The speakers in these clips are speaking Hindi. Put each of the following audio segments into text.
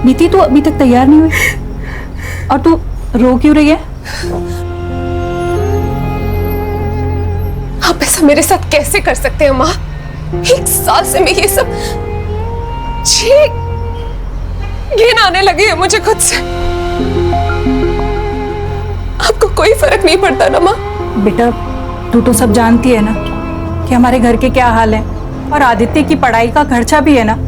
नीति, तू अभी तक तैयार नहीं हुई और तू रो क्यों रही है? आप ऐसा मेरे साथ कैसे कर सकते हैं माँ? 1 साल से मैं ये सब घिन आने लगी है मुझे खुद से। आपको कोई फर्क नहीं पड़ता ना माँ? बेटा, तू तो सब जानती है ना कि हमारे घर के क्या हाल है, और आदित्य की पढ़ाई का खर्चा भी है ना।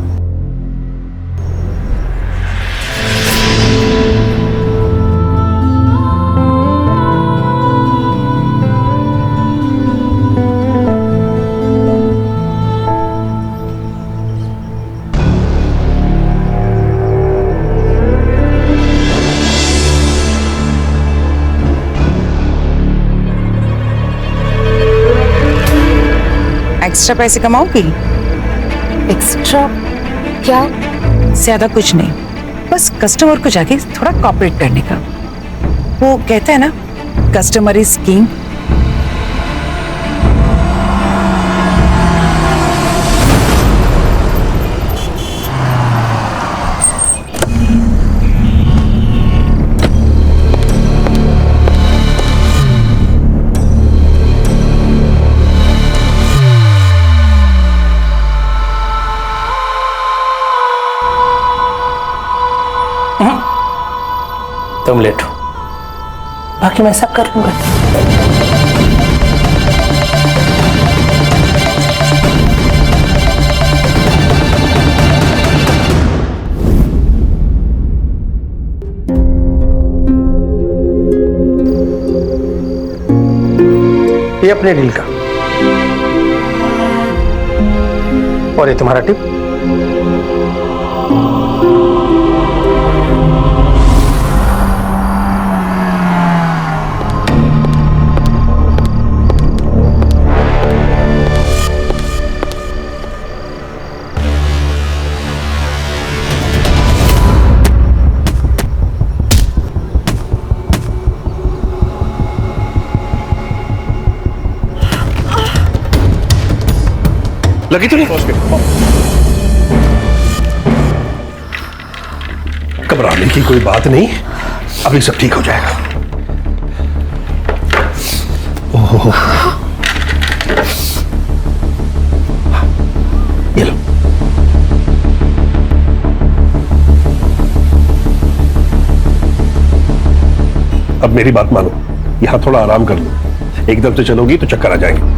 एक्स्ट्रा पैसे कमाओगी? एक्स्ट्रा क्या? ज्यादा कुछ नहीं, बस कस्टमर को जाके थोड़ा कॉपरेट करने का। वो कहते हैं ना, कस्टमर इज किंग। तुम लेटो, बाकी मैं सब कर लूंगा। ये अपने डील का, और ये तुम्हारा टिप। लगी तो नहीं? घबराने की कोई बात नहीं, अभी सब ठीक हो जाएगा। ओह, ये लो। अब मेरी बात मानो, यहां थोड़ा आराम कर लो। एकदम से चलोगी तो चक्कर आ जाएंगे।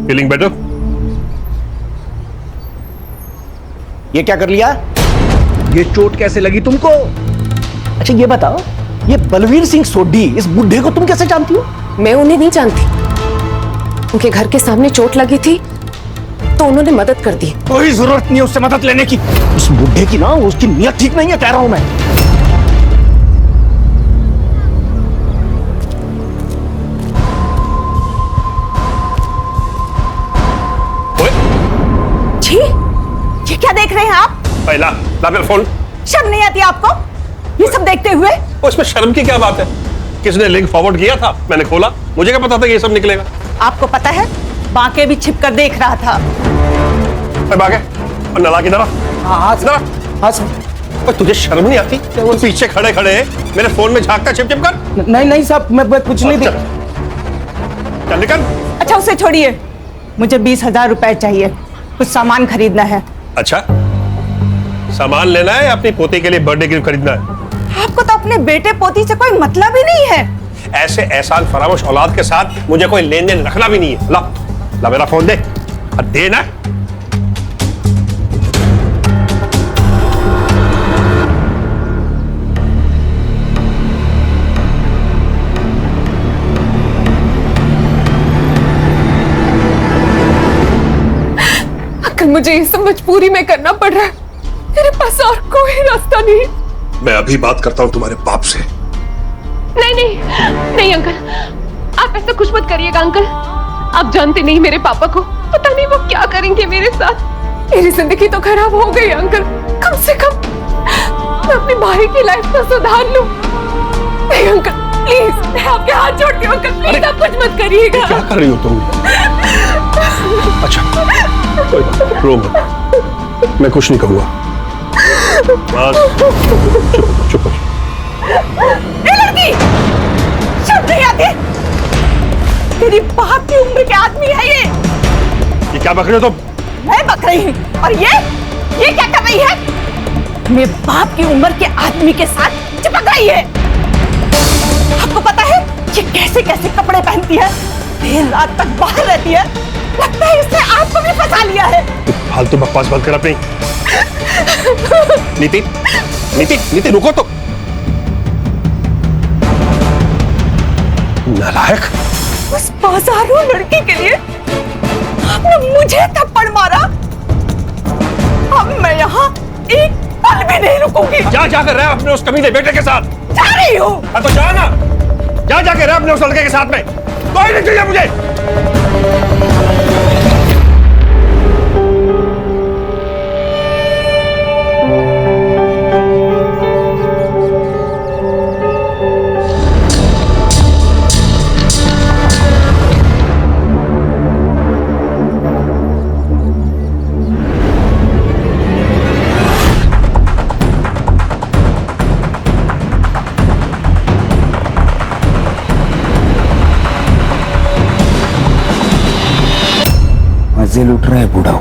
Feeling better? ये क्या कर लिया? ये चोट कैसे लगी तुमको? अच्छा ये बताओ, ये बलवीर सिंह सोढ़ी, इस बुढ़े को तुम कैसे जानती हो? मैं उन्हें नहीं जानती। उनके घर के सामने चोट लगी थी तो उन्होंने मदद कर दी। कोई जरूरत नहीं है उससे मदद लेने की। उस बुढ़े की ना, उसकी नीयत ठीक नहीं है, कह रहा हूं मैं। जी, ये क्या देख रहे हैं आप? पहला ला मेरा फोन। शर्म नहीं आती आपको ये सब देखते हुए? उसमें शर्म की क्या बात है? किसने लिंक फॉरवर्ड किया था? मैंने खोला, मुझे क्या पता था कि ये सब निकलेगा। आपको पता है, बांके भी छिप कर देख रहा था। बागे और नला किधर? हाँ तुझे शर्म नहीं आती? वो पीछे खड़े खड़े मेरे फोन में झांकता छिप छिप कर। नहीं साहब, मैं कुछ नहीं चल, चल निकल। अच्छा उसे छोड़िए, मुझे 20,000 रुपए चाहिए, कुछ सामान खरीदना है। अच्छा, सामान लेना है या अपनी पोती के लिए बर्थडे गिफ्ट खरीदना है? आपको तो अपने बेटे पोती से कोई मतलब ही नहीं है। ऐसे एहसान फरामोश औलाद के साथ मुझे कोई लेन देन रखना भी नहीं है। ला मेरा फोन दे, और दे ना। मुझे ये सब मजबूरी में करना पड़ रहा है, मेरे पास और कोई रास्ता नहीं। मैं अभी बात करता हूं तुम्हारे बाप से। नहीं नहीं नहीं अंकल, आप ऐसा कुछ मत करिएगा अंकल। आप जानते नहीं मेरे पापा को, पता नहीं वो क्या करेंगे मेरे साथ। मेरी जिंदगी तो खराब हो गई अंकल, कम से कम अपने भाई की लाइफ को सुधार लूं। नहीं अंकल प्लीज, मैं आपके हाथ जोड़ती हूँ अंकल, प्लीज आप कुछ मत करिएगा। क्या कर रही हो तुम? अच्छा कोई बात नहीं, रो मत, मैं कुछ नहीं कहूँगा। बस चुप ए लड़की, शर्म नहीं आती? तेरी बाप की उम्र के आदमी है ये क्या बक रहे हो तुम? मैं बक रही हूँ। और ये क्या कर रही है? मेरे बाप की उम्र के आदमी के साथ चिपक रही है। आपको पता है ये कैसे कैसे कपड़े पहनती है, देर रात तक बाहर रहती है, लगता है इसने आपको भी फंसा लिया है। फालतू बकवास बंद कर अपनी। नीति नीति नीति रुको तो। नालायक, उस बाजारू लड़की के लिए आपने मुझे थप्पड़ मारा। अब मैं यहाँ एक पल भी नहीं रुकूंगी। क्या कर रहा है अपने उस कमीने बेटे के साथ? जा रही हूँ। तो जा ना, जा के रहे अपने उस लड़के के साथ में। कोई नहीं चाहिए मुझे। मजे लूट रहा है बूढ़ा।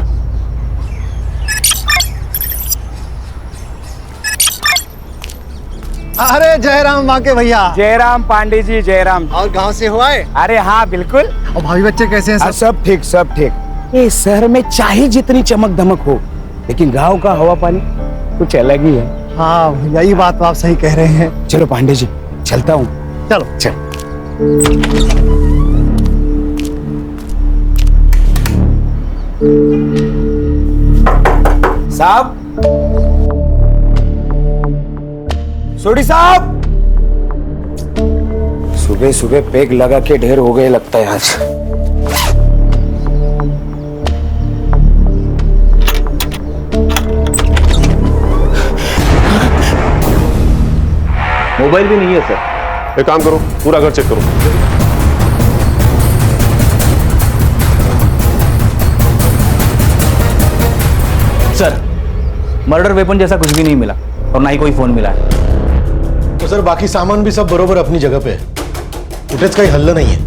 अरे जयराम वाके भैया। जयराम पांडे जी, जयराम। और गांव से हो आए? अरे हाँ बिल्कुल। और भाभी बच्चे कैसे हैं? सब ठीक, सब ठीक। ये शहर में चाहे जितनी चमक धमक हो, लेकिन गांव का हवा पानी कुछ अलग ही है। हाँ भैया, ये बात तो आप सही कह रहे हैं। चलो पांडे जी, चलता हूँ। चलो चल। साहब, सोडी साहब, सुबह सुबह पेग लगा के ढेर हो गए लगता है आज। मोबाइल भी नहीं है सर। एक काम करो, पूरा घर चेक करो। सर, मर्डर वेपन जैसा कुछ भी नहीं मिला और ना ही कोई फोन मिला है। तो सर बाकी सामान भी सब बरोबर अपनी जगह पे है, फुटेज का ही हल्ला नहीं है।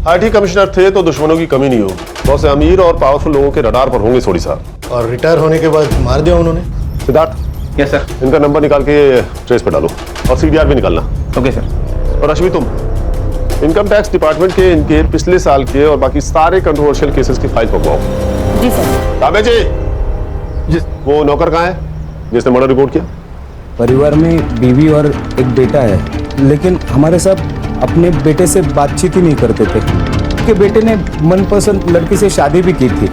आईटी कमिश्नर थे तो दुश्मनों की कमी नहीं होगी। बहुत से अमीर और पावरफुल लोगों के रडार पर होंगे सोडी साहब। और रिटायर होने के बाद मार दिया उन्होंने। Siddharth, yes sir. इनका नंबर निकाल के ट्रेस पे डालो और सीडीआर भी निकालना। Okay sir. और अश्वी, तुम इनकम टैक्स डिपार्टमेंट के इनके पिछले साल के और बाकी सारे कंट्रोवर्शियल केसेस की फाइल पकवाओ। जी सर। ताबे जी, वो नौकर कहाँ है जिसने मर्डर रिपोर्ट किया? परिवार में बीवी और एक बेटा है, लेकिन हमारे साहब अपने बेटे से बातचीत ही नहीं करते थे। उनके बेटे ने मनपसंद लड़की से शादी भी की थी,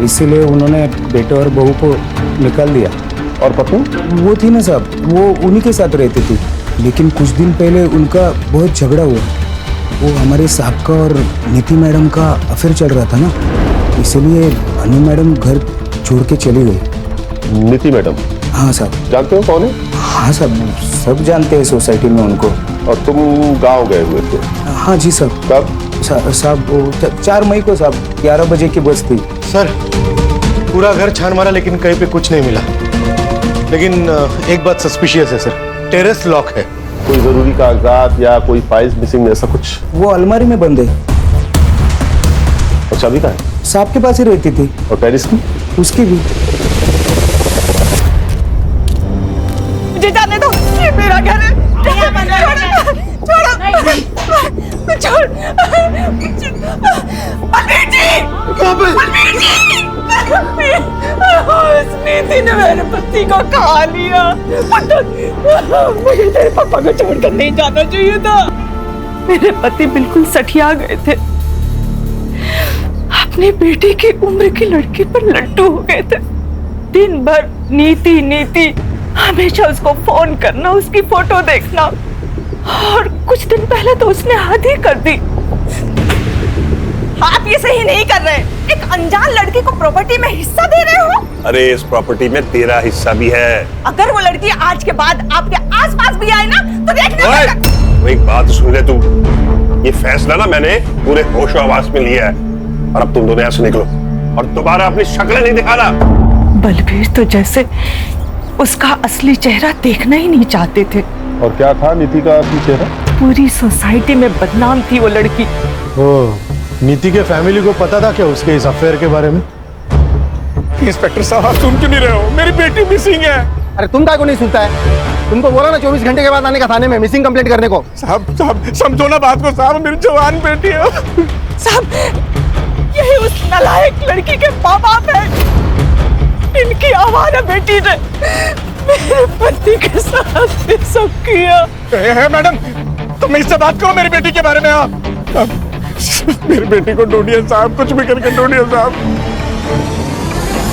इसीलिए उन्होंने बेटे और बहू को निकाल दिया। और पत्नी? वो थी ना साहब, वो उन्हीं के साथ रहती थी, लेकिन कुछ दिन पहले उनका बहुत झगड़ा हुआ। वो हमारे साहब का और नीति मैडम का अफेयर चल रहा था ना, इसलिए भानु मैडम घर छोड़ के चली गई। नीति मैडम? हाँ साहब। जानते हो कौन है? हाँ साहब, सब जानते हैं सोसाइटी में उनको। और तुम गांव गए हुए थे? हाँ जी साहब। कब? साहब वो 4 मई को साहब, 11 बजे की बस थी। सर पूरा घर छान मारा लेकिन कहीं पे कुछ नहीं मिला। लेकिन एक बात सस्पिशियस है सर, टेरेस लॉक है। कोई जरूरी कागजात या कोई फाइल्स मिसिंग ऐसा कुछ? वो अलमारी में बंद है। और चाबी कहाँ है? साहब के पास ही रहती थी। और टेरिस की? उसकी भी। मुझे जाने दो, ये मेरा घर है। छोड़ो, छोड़। बलबीर जी, बलबीर जी, उस नीति ने मेरे पति को खा लिया। मुझे तेरे पापा को छोड़कर नहीं जाना चाहिए था। मेरे पति बिल्कुल सठिया गए थे, अपनी बेटी की उम्र की लड़की पर लट्टू हो गए थे। दिन भर नीति नीति, हमेशा उसको फोन करना, उसकी फोटो देखना, और कुछ दिन पहले तो उसने हद ही कर दी। आप ये सही नहीं कर रहे। एक अनजान लड़की को प्रॉपर्टी में हिस्सा दे रहे हो। अरे इस प्रॉपर्टी में तेरा हिस्सा भी है। अगर वो लड़की आज के बाद आपके आसपास भी आए ना तो देखना। वो एक बात सुन ले तू, ये फैसला ना मैंने पूरे होश आवाज में लिया है, और अब तुम दोनों यहाँ से निकलो और दोबारा अपनी शक्लें नहीं दिखाना। बलबीर तो जैसे उसका असली चेहरा देखना ही नहीं चाहते थे। और क्या था नीति का असली चेहरा? पूरी सोसाइटी में बदनाम थी वो लड़की। नीति के फैमिली को पता था क्या उसके इस अफेयर के बारे में? इंस्पेक्टर साहब, आप सुन क्यों नहीं रहे हो? मेरी बेटी मिसिंग है। अरे तुम काय को नहीं सुनता है? तुमको बोला ना 24 घंटे के बाद आने का थाने में मिसिंग कंप्लेंट करने को। साहब समझो ना बात को साहब, मेरी जवान बेटी है। साहब, यही उस नालायक लड़की के माँ बाप है। इनकी आवारा बेटी ने मेरे पति के साथ ये सब किया। मैडम, तुम इससे बात करो मेरी बेटी के बारे में। आप मेरी बेटी को ढूंढिए साहब, कुछ भी करके ढूंढिए साहब।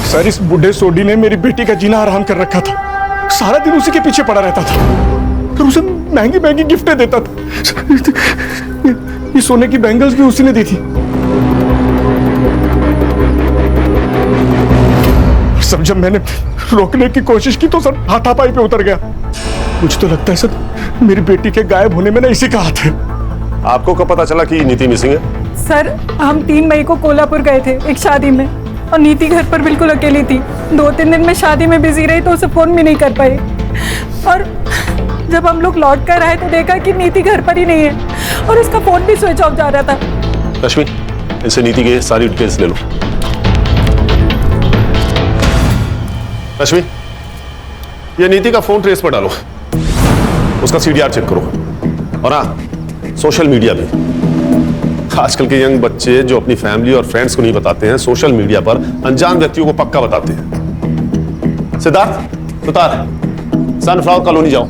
सर, इस बूढ़े सोडी ने मेरी बेटी का जीना आराम कर रखा था। सारा दिन उसी के पीछे पड़ा रहता था, फिर उसे महंगी महंगी गिफ्टें देता था। ये सोने की बैंगल्स भी उसी ने दी थी। सब जब मैंने रोकने की कोशिश की तो सर हाथापाई पे उतर गया। मुझे तो लगता है सर मेरी बेटी के गायब होने में ना इसी का हाथ है। आपको कब पता चला कि नीति मिसिंग है? सर, हम 3 मई को कोल्हापुर गए थे एक शादी में, और नीति घर पर बिल्कुल अकेली थी। 2-3 दिन में शादी में बिजी रही तो उसे फोन भी नहीं कर पाई। और जब हम लोग लौट कर आए तो देखा कि नीति घर पर ही नहीं है, और उसका फोन भी स्विच ऑफ जा रहा था। रश्मि, इसे नीति के सारी डिटेल्स ले लो। रश्मि, ये नीति का फोन ट्रेस पर डालो, उसका सीडीआर चेक करो। और हाँ, सोशल मीडिया भी। आजकल के यंग बच्चे जो अपनी फैमिली और फ्रेंड्स को नहीं बताते हैं, सोशल मीडिया पर अनजान व्यक्तियों को पक्का बताते हैं। सिद्धार्थ, सुतार, सनफ्लावर कॉलोनी जाओ।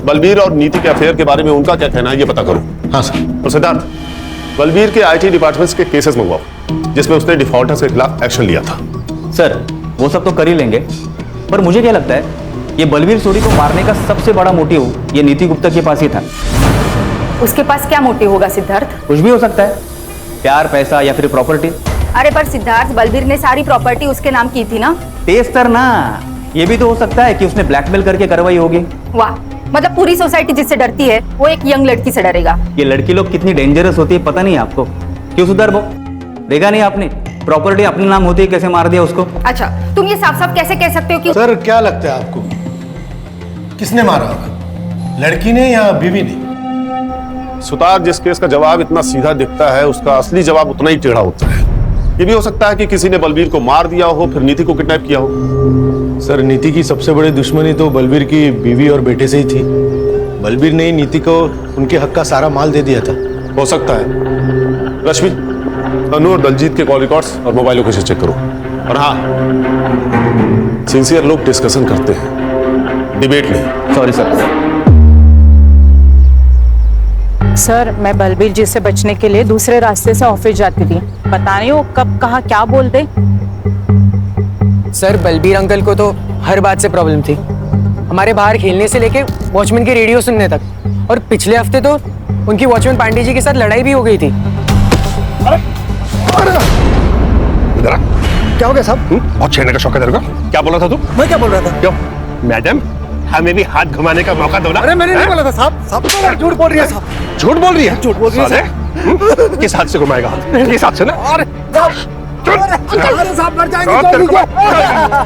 बलबीर और नीति के अफेयर के बारे में उनका क्या कहना है ये पता करो। हाँ सर। और सिद्धार्थ, बलबीर के आईटी डिपार्टमेंट्स के केसेस मंगवाओ जिसमें उसने डिफॉल्टर्स के खिलाफ एक्शन लिया था। सर, वो सब तो कर ही लेंगे, पर मुझे क्या लगता है ये बलबीर सोडी को मारने का सबसे बड़ा मोटिव ये नीति गुप्ता के पास ही था। उसके पास क्या मोटिव होगा सिद्धार्थ? कुछ भी हो सकता है, प्यार, पैसा या फिर प्रॉपर्टी। अरे पर सिद्धार्थ, बलबीर ने सारी प्रॉपर्टी उसके नाम की थी ना। तेज तर ना, ये भी तो हो सकता है कि उसने ब्लैकमेल करके करवाई होगी। वाह, मतलब पूरी सोसाइटी जिससे डरती है वो एक यंग लड़की से डरेगा। ये लड़की लोग कितनी डेंजरस होती है पता नहीं आपको। क्यों सुधर वो देखा नहीं आपने? प्रॉपर्टी अपने नाम होती है, कैसे मार दिया उसको। अच्छा, तुम ये साफ साफ कैसे कह सकते हो कि सर, क्या लगता है आपको किसने मारा होगा, लड़की ने या बीवी ने? सुतार, जिस केस का जवाब इतना सीधा दिखता है उसका असली जवाब उतना ही टेढ़ा होता है। ये भी हो सकता है कि किसी ने बलबीर को मार दिया हो, फिर नीति को किडनैप किया हो। सर, नीति की सबसे बड़ी दुश्मनी तो बलबीर की बीवी और बेटे से ही थी। बलबीर ने नीति को उनके हक का सारा माल दे दिया था। हो सकता है। रश्मि, अनु और दलजीत के कॉल रिकॉर्ड्स और मोबाइल लोकेशन चेक करो। और हाँ, सिंसियर लोग डिस्कशन करते हैं, डिबेट नहीं। Sorry sir. सर, मैं बलबीर जी से बचने के लिए दूसरे रास्ते से ऑफिस जाती थी। पता नहीं वो कब कहाँ क्या बोल दे। सर, बलबीर अंकल को तो हर बात से प्रॉब्लम थी, हमारे बाहर खेलने से लेके वॉचमैन की रेडियो सुनने तक। और पिछले हफ्ते तो उनकी वॉचमैन पांडे जी के साथ लड़ाई भी हो गई थी। इधर आ। क्या हो गया साहब? बहुत छेड़ने का शौक है तेरे को? क्या बोला था तू? मैं क्या बोल रहा था? क्यों? मैडम, हमें भी हाथ घुमाने का मौका दो ना। अरे मैंने नहीं बोला था साहब। साहब तो झूठ बोल रही है साहब। झूठ बोल रही है? झूठ बोल रही है। किस हाथ से घुमाएगा? किस हाथ से ना? अरे साहब मर जाएंगे।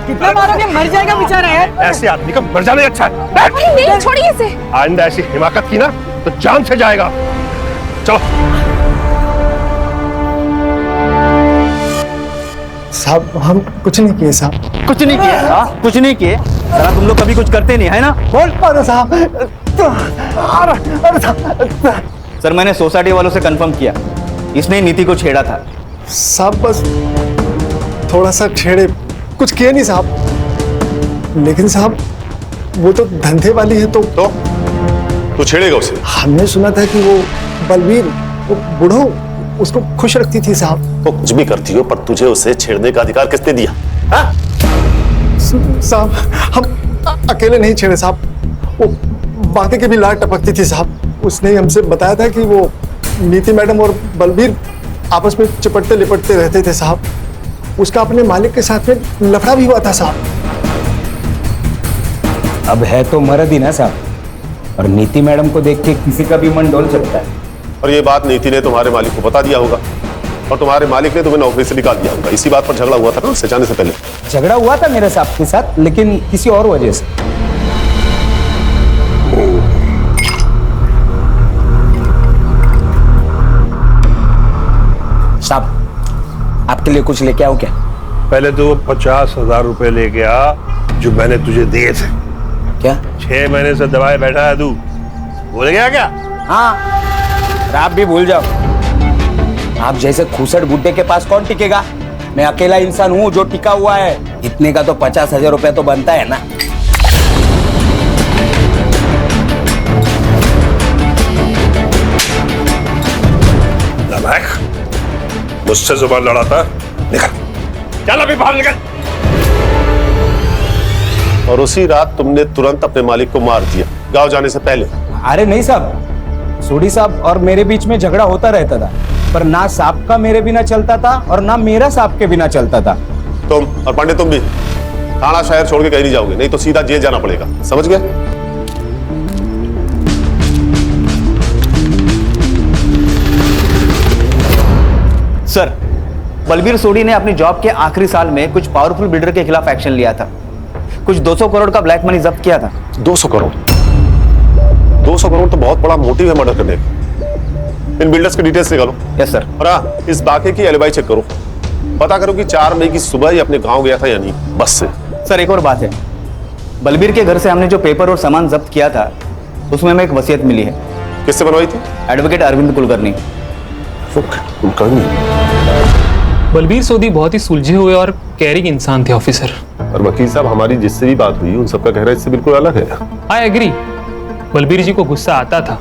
कितना मारोगे? मर जाएगा बेचारा यार। ऐसे आदमी का मर जाना ही अच्छा है। नहीं, छोड़िए इसे। आइंदा ऐसी हिमाकत की ना तो जान से जाएगा। चलो। साहब, हम कुछ नहीं किए साहब। कुछ नहीं किया? कुछ नहीं किए? साला तुम लोग कभी कुछ करते नहीं है ना? बोल पारो साहब। अरे साहब, सर, मैंने सोसाइटी वालों से कंफर्म किया, इसने नीति को छेड़ा था। साहब बस थोड़ा सा छेड़े, कुछ किए नहीं साहब। लेकिन साहब वो तो धंधे वाली है। तो तू छेड़ेगा उसे? हमने सुना था कि वो बलबीर, वो बूढ़ो उसको खुश रखती थी साहब। तो कुछ भी करती हो, पर तुझे उसे छेड़ने का अधिकार किसने दिया? साहब, हम अकेले नहीं छेड़े साहब, वो बाकी के भी लाट टपकती थी साहब। उसने हमसे बताया था कि वो नीति मैडम और बलबीर आपस में चिपटते लिपटते रहते थे साहब। उसका अपने मालिक के साथ में लफड़ा भी हुआ था साहब। अब है तो मर्द ही ना साहब, और नीति मैडम को देख के किसी का भी मन डोल सकता है। और ये बात नीति ने तुम्हारे मालिक को बता दिया होगा, और तुम्हारे मालिक ने तुम्हें नौकरी से निकाल दिया होगा। इसी बात पर झगड़ा हुआ था ना उससे जाने से पहले। झगड़ा हुआ था मेरे साहब के साथ, लेकिन किसी और वजह से। साहब आपके लिए कुछ लेके आओ क्या? पहले तो 50,000 रुपए लेके आ जो मैंने तुझे दिए थे। क्या? 6 महीने से दबाए बैठा है तू, भूल गया क्या? हाँ, और आप भी भूल जाओ। आप जैसे खूसट बुड्ढे के पास कौन टिकेगा? मैं अकेला इंसान हूँ जो टिका हुआ है। इतने का तो 50,000 रुपया तो बनता है ना। नालायक, मुझसे जुबान लड़ाता, निकल, चल अभी बाहर निकल। और उसी रात तुमने तुरंत अपने मालिक को मार दिया गांव जाने से पहले। अरे नहीं साहब, सोडी साहब और मेरे बीच में झगड़ा होता रहता था, पर ना साहब का मेरे बिना चलता था और ना मेरा साहब के बिना चलता था। तुम और पांडे तुम भी थाना शहर छोड़ के कहीं नहीं जाओगे, नहीं तो सीधा जेल जाना पड़ेगा, समझ गए? सर, बलबीर सोडी ने अपनी जॉब के आखिरी साल में कुछ पावरफुल बिल्डर के खिलाफ एक्शन लिया था। कुछ 200 करोड़ का ब्लैक मनी जब्त किया था। 200 करोड़? 200 करोड़ तो बहुत बड़ा मोटिव है मर्डर करने का। इन बिल्डर्स की डिटेल्स निकालो। Yes sir. और हाँ, इस बाकी की एलिबाई चेक करो, पता करो कि 4 मई की सुबह ही अपने गांव गया था या नहीं, बस से। सर एक और बात है, बलबीर के घर से हमने जो पेपर और सामान जब्त किया था उसमें हमें एक वसीयत मिली है। किससे बनवाई थी? एडवोकेट अरविंद कुलकर्णी। बलबीर सोडी बहुत ही सुलझे हुए और कैरिंग इंसान थे ऑफिसर। और वकील साहब, हमारी जिससे भी बात हुई उन सबका कहना इससे बिल्कुल अलग है। आई एग्री, बलबीर जी को गुस्सा आता था,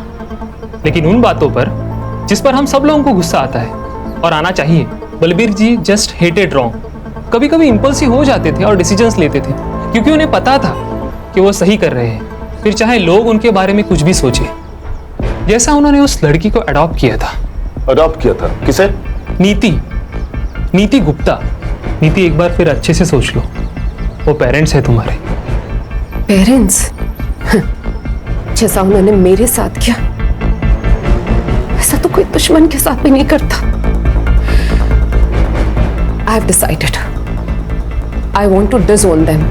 लेकिन उन बातों पर जिस पर हम सब लोगों को गुस्सा आता है और आना चाहिए। बलबीर जी जस्ट हेटेड रॉन्ग। कभी कभी इम्पल्सिव हो जाते थे और डिसीजंस लेते थे, क्योंकि उन्हें पता था कि वो सही कर रहे हैं, फिर चाहे लोग उनके बारे में कुछ भी सोचे। जैसा उन्होंने उस लड़की को अडॉप्ट किया था। अडॉप्ट किया था? किसे? नीति गुप्ता। नीति, एक बार फिर अच्छे से सोच लो, वो पेरेंट्स है तुम्हारे। पेरेंट्स? जैसा उन्होंने मेरे साथ किया ऐसा तो कोई दुश्मन के साथ भी नहीं करता। I have decided. I want to disown them.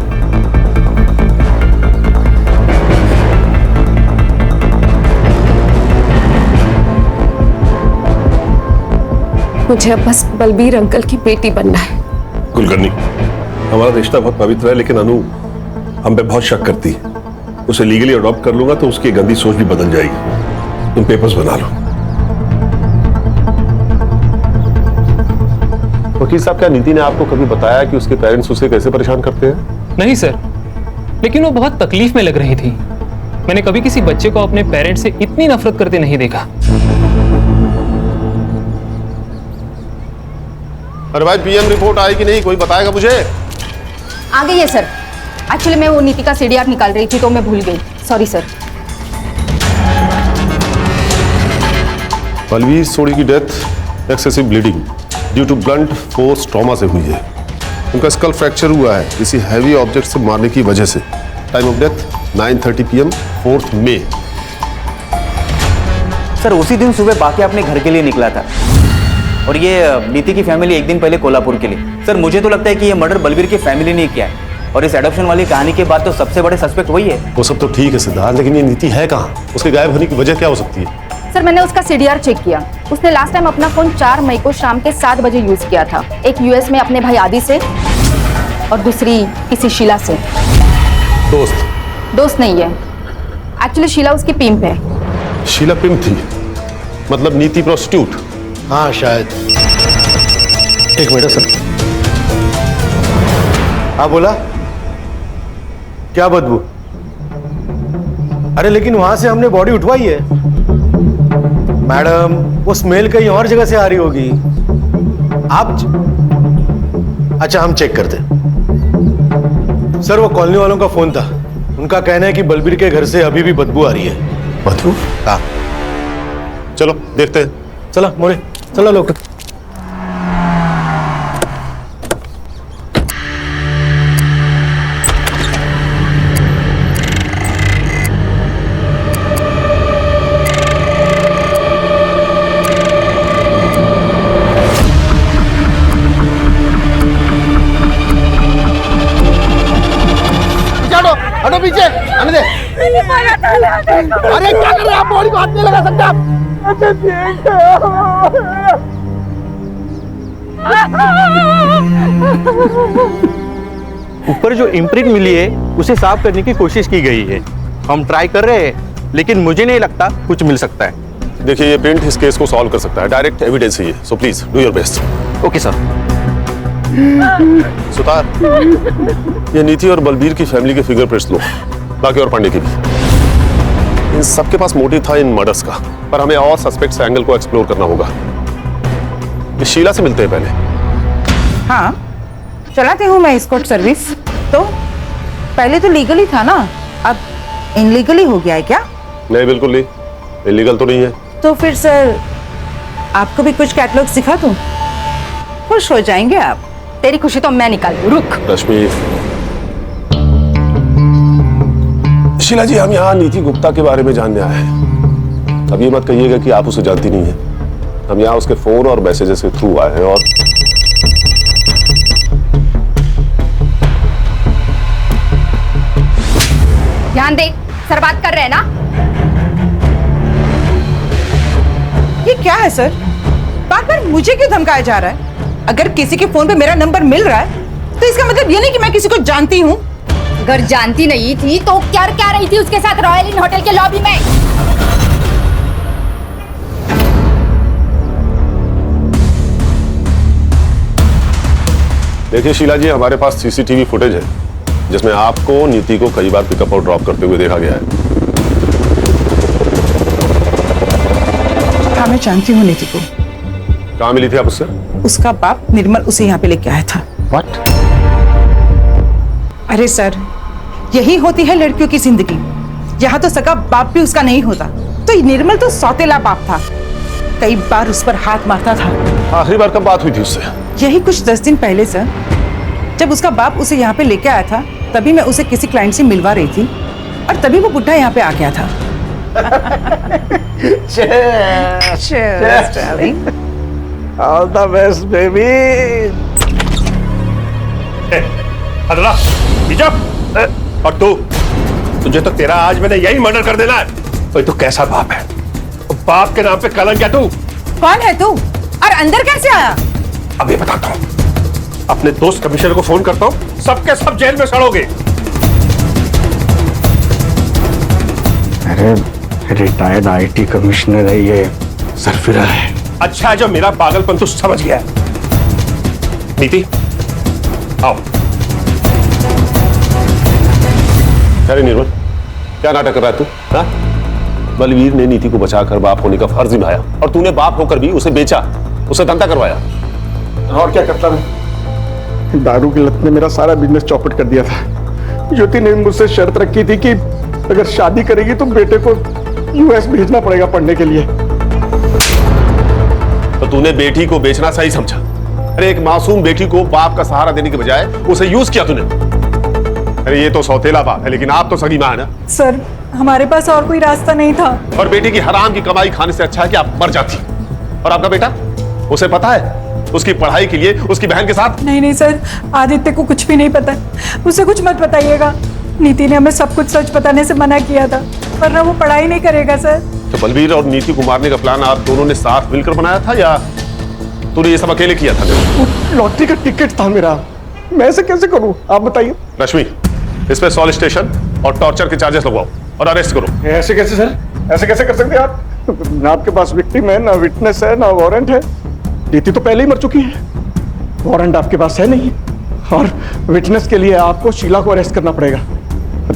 मुझे अब बस बलबीर अंकल की बेटी बनना है। कुलकर्णी, हमारा रिश्ता बहुत पवित्र है, लेकिन अनु हम पे बहुत शक करती है। उसे लीगली अडॉप्ट कर लूंगा तो उसकी गंदी सोच भी बदल जाएगी। तुम पेपर्स बना लो। वकील साहब, क्या नीति ने आपको कभी बताया कि उसके पेरेंट्स उसे कैसे परेशान करते हैं? नहीं सर, लेकिन वो बहुत तकलीफ में लग रही थी। मैंने कभी किसी बच्चे को अपने पेरेंट्स से इतनी नफरत करते नहीं देखा। अरे भाई, पीएम रिपोर्ट आई कि नहीं, कोई बताएगा मुझे? आ गई है सर। एक्चुअली मैं वो नीति का सीडीआर निकाल रही थी तो मैं भूल गई, सॉरी सर। बलबीर सोडी की death excessive bleeding due to blunt force trauma से हुई है। उनका स्कल फ्रैक्चर हुआ है किसी हैवी ऑब्जेक्ट से मारने की वजह से। टाइम ऑफ डेथ 9:30 PM 4 मई। सर उसी दिन सुबह बाकी अपने घर के लिए निकला था, और ये नीति की फैमिली एक दिन पहले कोल्हापुर के लिए। सर मुझे तो लगता है कि ये मर्डर बलबीर की फैमिली ने किया है, और इस एडॉप्शन वाली कहानी के बाद तो सबसे बड़े सस्पेक्ट वही है। वो सब तो ठीक है सिद्धार्थ, लेकिन ये नीति है कहाँ? उसके गायब होने की वजह क्या हो सकती है? सर मैंने उसका सीडीआर चेक किया। उसने लास्ट टाइम अपना फोन 4 मई को शाम के 7 बजे यूज किया था। एक यूएस में अपने भाई आदि से और दूसरी किसी शीला से। दोस्त नहीं है, एक्चुअली शीला उसकी पिंप है। शीला पिंप थी? मतलब नीति प्रोस्टिट्यूट? हाँ शायद। एक मिनट सर। हाँ बोला, क्या बदबू? अरे लेकिन वहां से हमने बॉडी उठवाई है मैडम, वो स्मेल कहीं और जगह से आ रही होगी। अच्छा हम चेक करते हैं। सर वो कॉलोनी वालों का फोन था, उनका कहना है कि बलबीर के घर से अभी भी बदबू आ रही है। बदबू? हाँ, चलो देखते हैं। चलो मोरे, चलो लोग। हटो पीछे, आने दे। अरे क्या कर रहे हैं आप? बॉडी को हाथ नहीं लगा सकते आप। ऊपर जो इम्प्रिंट मिली है उसे साफ करने की कोशिश की गई है। हम ट्राई कर रहे हैं, लेकिन मुझे नहीं लगता कुछ मिल सकता है। देखिए ये प्रिंट इस केस को सॉल्व कर सकता है, डायरेक्ट एविडेंस ही है, so please do your best. Okay sir. Sutar, ये नीति और बलबीर की फैमिली के फिंगरप्रिंट्स लो, बाकी और पांडे की भी। इन सबके पास मोटिव था इन मर्डर्स का, पर हमें और सस्पेक्ट्स एंगल को एक्सप्लोर करना होगा। ये शीला से मिलते हैं पहले। हाँ, चलाती हूँ मैं एस्कॉर्ट सर्विस। तो पहले तो लीगली था ना, अब इनलीगली हो गया है क्या? नहीं, बिल्कुल नहीं, इलीगल तो नहीं है। तो फिर सर आपको भी कुछ कैटलॉग सिखा दूं? खुश हो जाएंगे आप। तेरी खुशी तो मैं निकाल दूं। रुक। रश्मि, शीला जी, हम यहाँ नीति गुप्ता के बारे में जानने आए हैं। अब ये मत कहिएगा कि आप उसे जानती नहीं है। हम यहाँ उसके फोन और मैसेजेस के थ्रू आए हैं। और ध्यान दे, सर बात कर रहे हैं ना? ये क्या है सर? बार बार मुझे क्यों धमकाया जा रहा है? अगर किसी के फोन पे मेरा नंबर मिल रहा है तो इसका मतलब ये नहीं कि मैं किसी को जानती हूँ। अगर जानती नहीं थी तो क्या रही थी उसके साथ रॉयल इन होटल के लॉबी में? देखिए शीला जी, हमारे पास सीसीटीवी फुटेज है जिसमें आपको नीति को कई बार पिकअप और ड्रॉप करते हुए देखा गया है। हाँ, मैं जानती हूँ नीति को। कहाँ मिली थी आप उससे? उसका बाप निर्मल उसे यहाँ पे लेके आया था। What? अरे सर, यही होती है लड़कियों की जिंदगी। यहाँ तो सगा बाप भी उसका नहीं होता, तो निर्मल तो सौतेला बाप था, कई बार उस पर हाथ मारता था। आखिरी बार कब बात हुई थी उससे? यही कुछ 10 दिन पहले सर, जब उसका बाप उसे यहाँ पे लेके आया था, तभी मैं उसे किसी क्लाइंट से मिलवा रही थी और तभी वो बुढ़ा यहाँ पे आ गया था। All the best, baby. अदला, और तुझे तो तेरा आज मैंने यही मर्डर कर देना है। तो तू कैसा बाप है? बाप के नाम पे कलंक है तू। कौन है तू और अंदर कैसे आया? अभी बताता हूँ। अपने दोस्त कमिश्नर को फोन करता हूँ, सबके सब जेल में सड़ोगे। अरे रिटायर्ड आईटी कमिश्नर है ये, सरफिरा है। अच्छा, जो मेरा पागलपन तू समझ गया। नीति, आओ। अरे निर्मल, क्या नाटक कर रहा है तू? हाँ? बलवीर ने नीति को बचाकर बाप होने का फर्ज निभाया और तूने बाप होकर भी उसे बेचा, उसे धंधा करवाया। और क्या करता मैं? दारू की लत ने मेरा सारा बिजनेस चौपट कर दिया था। ज्योति ने मुझसे शर्त रखी थी कि अगर शादी करेगी तो बेटे को यूएस भेजना पड़ेगा पढ़ने के लिए। तो तूने बेटी को बेचना सही समझा? अरे एक मासूम बेटी को बाप का सहारा देने के बजाय उसे यूज किया तूने। अरे ये तो सौतेला बाप है, लेकिन आप तो सगी मां है ना। सर, हमारे पास और कोई रास्ता नहीं था। और बेटी की हराम की कमाई खाने से अच्छा है कि आप मर जाती। और आपका बेटा, उसे पता है उसकी पढ़ाई के लिए उसकी बहन के साथ? नहीं सर, आदित्य को कुछ भी नहीं पता। उसे कुछ मत बताइएगा। नीति ने हमें सब कुछ सच बताने से मना किया था, वरना वो पढ़ाई नहीं करेगा सर। तो बलबीर और नीति को मारने का प्लान आप दोनों ने साथ मिलकर बनाया था या तूने ये सब अकेले किया था? लॉटरी का टिकट था मेरा, मैं ऐसे कैसे करूं? आप बताइए। रश्मि, इस पे सॉलिड स्टेशन और टॉर्चर के चार्जेस लगवाओ और अरेस्ट करो। ऐसे कैसे सर? ऐसे कैसे कर सकते हैं आप? ना आपके पास विक्टिम है, ना विटनेस है, ना वारंट है। नीति तो पहले ही मर चुकी है, वारंट आपके पास है नहीं, और विटनेस के लिए आपको शीला को अरेस्ट करना पड़ेगा।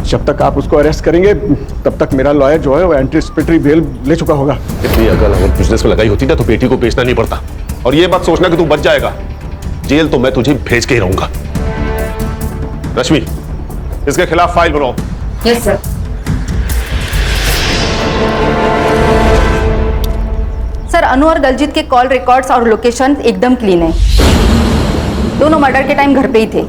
जब तक आप उसको अरेस्ट करेंगे तब तक मेरा लॉयर जो है वो एंटीसिपेटरी बेल ले चुका होगा। इतनी अकल अगर बिजनेस में लगाई होती ना तो बेटी को बेचना नहीं पड़ता। और ये मत सोचना कि तू बच जाएगा, जेल तो मैं तुझे भेज के ही रहूंगा। रश्मि, इसके खिलाफ फाइल बनाओ। Yes sir. सर, अनु और दलजीत के कॉल रिकॉर्ड्स और लोकेशन एकदम क्लीन है। दोनों मर्डर के टाइम घर पे ही थे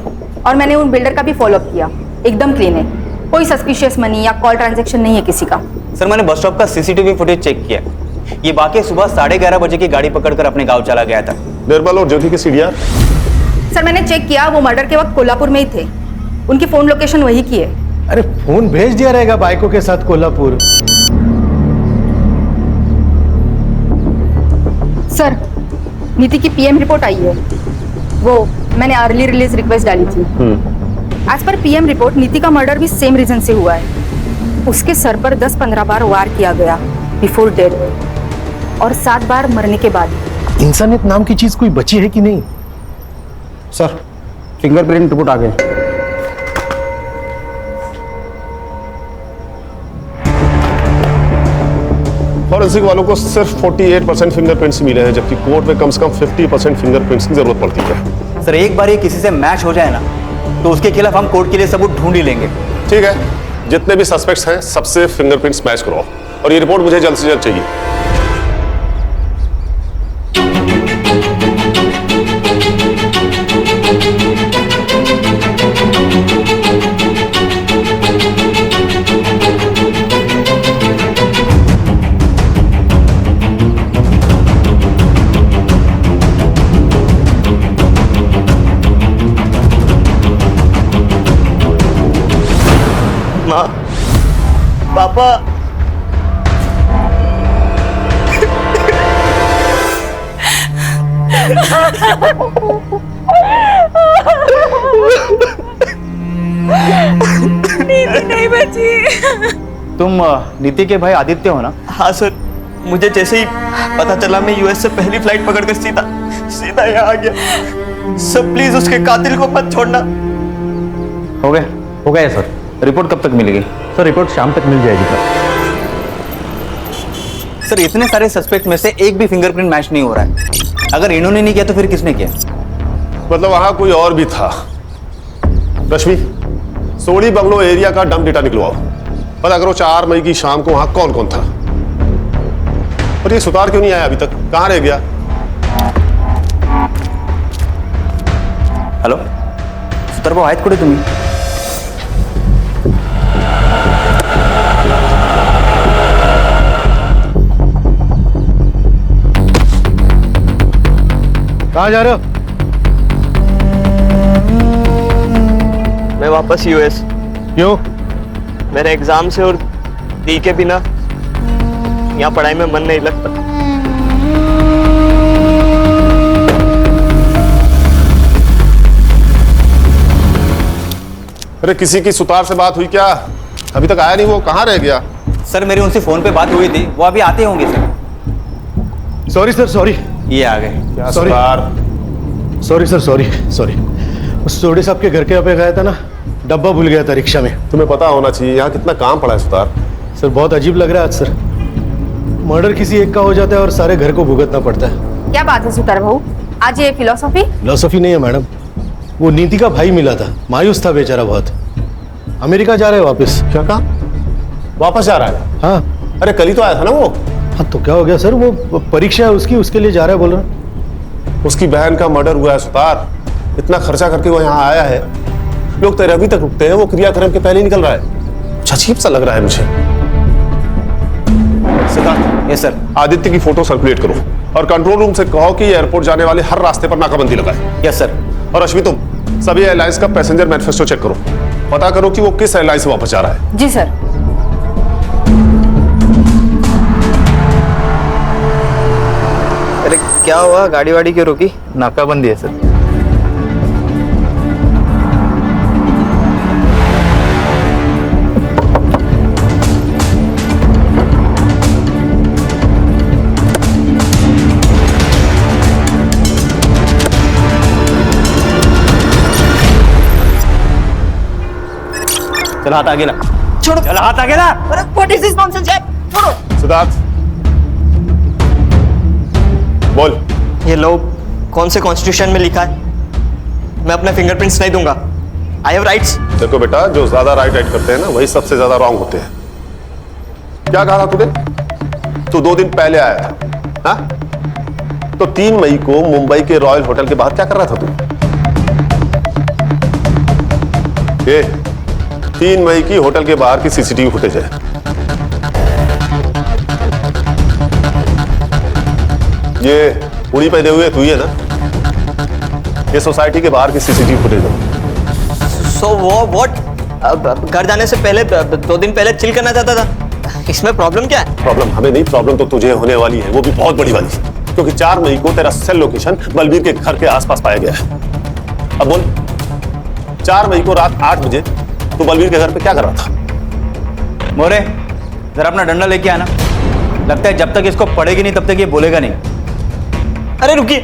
और मैंने उन बिल्डर का भी फॉलोअप किया, एकदम क्लीन है। कोई सस्पिशियस मनी या कॉल ट्रांजैक्शन नहीं है किसी का। सर, मैंने बस स्टॉप का सीसीटीवी फुटेज चेक किया। ये वाकई सुबह 11:30 बजे की गाड़ी पकड़कर अपने गांव चला गया था। निर्मल और ज्योति के सीडीआर? सर, मैंने चेक किया, वो मर्डर के वक्त कोल्हापुर में ही थे। उनकी फोन लोकेशन वही की है। अरे फोन भेज दिया रहेगा बाइकों के साथ कोल्हापुर। सर, नीति की पीएम रिपोर्ट आई है। वो मैंने अर्ली रिलीज रिक्वेस्ट डाली थी। एज पर पीएम रिपोर्ट नीति का मर्डर भी सेम रीजन से हुआ है। उसके सर पर 10-15 बार वार किया गया बिफोर डेथ और 7 बार मरने के बाद। इंसानियत नाम की चीज कोई बची है कि नहीं? सर, फिंगरप्रिंट रिपोर्ट आ गए। फॉरेंसिक वालों को सिर्फ 48% फिंगरप्रिंट्स मिले हैं, जबकि कोर्ट में कम से कम 50% फिंगरप्रिंट्स की जरूरत पड़ती है। सर एक बार ये किसी से मैच हो जाए ना, तो उसके खिलाफ हम कोर्ट के लिए सबूत ढूंढ ही लेंगे। ठीक है, जितने भी सस्पेक्ट्स हैं सबसे फिंगरप्रिंट्स मैच कराओ और ये रिपोर्ट मुझे जल्द से जल्द चाहिए। माँ, पापा, नीति नहीं बची। तुम नीति के भाई आदित्य हो ना? हाँ सर, मुझे जैसे ही पता चला मैं यूएस से पहली फ्लाइट पकड़कर सीधा यहाँ आ गया। सर प्लीज उसके कातिल को मत छोड़ना। हो गया सर। रिपोर्ट कब तक मिलेगी? सर रिपोर्ट शाम तक मिल जाएगी सर। इतने सारे सस्पेक्ट में से एक भी फिंगरप्रिंट मैच नहीं हो रहा है। अगर इन्होंने नहीं किया तो फिर किसने किया? मतलब वहां कोई और भी था। रश्मि, सोनी बंगलो एरिया का डंप डेटा निकलवाओ, पता करो 4 मई की शाम को वहां कौन कौन था। और ये सुतार क्यों नहीं आया अभी तक? कहां रह गया? हॅलो सुतार भाऊ आहेत कुठे तुम्ही? कहाँ जा रहे हो? मैं वापस यूएस। क्यों? मेरे एग्जाम से और दी के बिना यहाँ पढ़ाई में मन नहीं लगता। अरे किसी की सुतार से बात हुई क्या? अभी तक आया नहीं वो, कहाँ रह गया? सर मेरी उनसे फोन पे बात हुई थी, वो अभी आते होंगे सर। Sorry sir, sorry. ये आ गए। क्या सॉरी सॉरी सर, सॉरी। उस सोडी साहब के घर के यहाँ पे गया था ना, डब्बा भूल गया था रिक्शा में। तुम्हें पता होना चाहिए यहाँ कितना काम पड़ा है सुतार। सर बहुत अजीब लग रहा है आज सर। मर्डर किसी एक का हो जाता है और सारे घर को भुगतना पड़ता है। क्या बात है सुतार भाऊ, आज ये फिलोसॉफी नहीं है मैडम। वो नीति का भाई मिला था, मायूस था बेचारा बहुत। अमेरिका जा रहे हैं वापस। क्या कहा? वापस जा रहा है? हाँ। अरे कल ही तो आया था ना वो। हाँ तो क्या हो गया सर, वो परीक्षा है उसकी, उसके लिए जा रहा है बोल रहा। उसकी बहन का मर्डर हुआ है सुतार, इतना खर्चा करके वो यहाँ आया है। लोग तेरे अभी तक रुकते हैं, वो क्रियाक्रम के पहले निकल रहा है। अजीब सा लग रहा है मुझे। Siddharth, yes sir. आदित्य की फोटो सर्कुलेट करो और कंट्रोल रूम से कहो कि एयरपोर्ट जाने वाले हर रास्ते पर नाकाबंदी लगाए। Yes sir. और अश्विनी तुम सभी एयरलाइंस का पैसेंजर मैनिफेस्टो चेक करो, पता करो कि वो किस एयरलाइन से वापस जा रहा है। जी सर। अरे क्या हुआ, गाड़ी वाड़ी क्यों रोकी? नाकाबंदी है सर। चल हाथ आगे ला। छोड़ो। चल हाथ आगे ला। अरे व्हाट इज दिस नॉनसेंस यार? छोड़ो। सिद्धार्थ बोल। ये लो, कौन से कॉन्स्टिट्यूशन में लिखा है मैं अपने फिंगरप्रिंट्स नहीं दूंगा? I have rights. देखो बेटा, जो ज्यादा राइट करते हैं ना वही सबसे ज्यादा रॉन्ग होते हैं। क्या कहा था तूने? तू 2 दिन पहले आया था, हाँ? तो 3 मई को मुंबई के रॉयल होटल के बाहर क्या कर रहा था तू? ये 3 मई की होटल के बाहर की सीसीटीवी फुटेज है। ये पूरी पहने हुए तू ही है ना? ये सोसाइटी के बाहर की सीसीटीवी फुटेज है। So what? अब घर जाने से पहले 2 दिन पहले चिल करना चाहता था। इसमें प्रॉब्लम क्या है? प्रॉब्लम हमें नहीं, प्रॉब्लम तो तुझे होने वाली है, वो भी बहुत बड़ी वाली, क्योंकि 4 मई को तेरा सेल लोकेशन बलबीर के घर के आसपास पाया गया है। अब बोल, 4 मई को रात 8 बजे तू बलबीर के घर पे क्या कर रहा था? मोरे, जरा अपना डंडा लेके आना। लगता है जब तक इसको पड़ेगी नहीं तब तक ये बोलेगा नहीं। अरे रुकिए,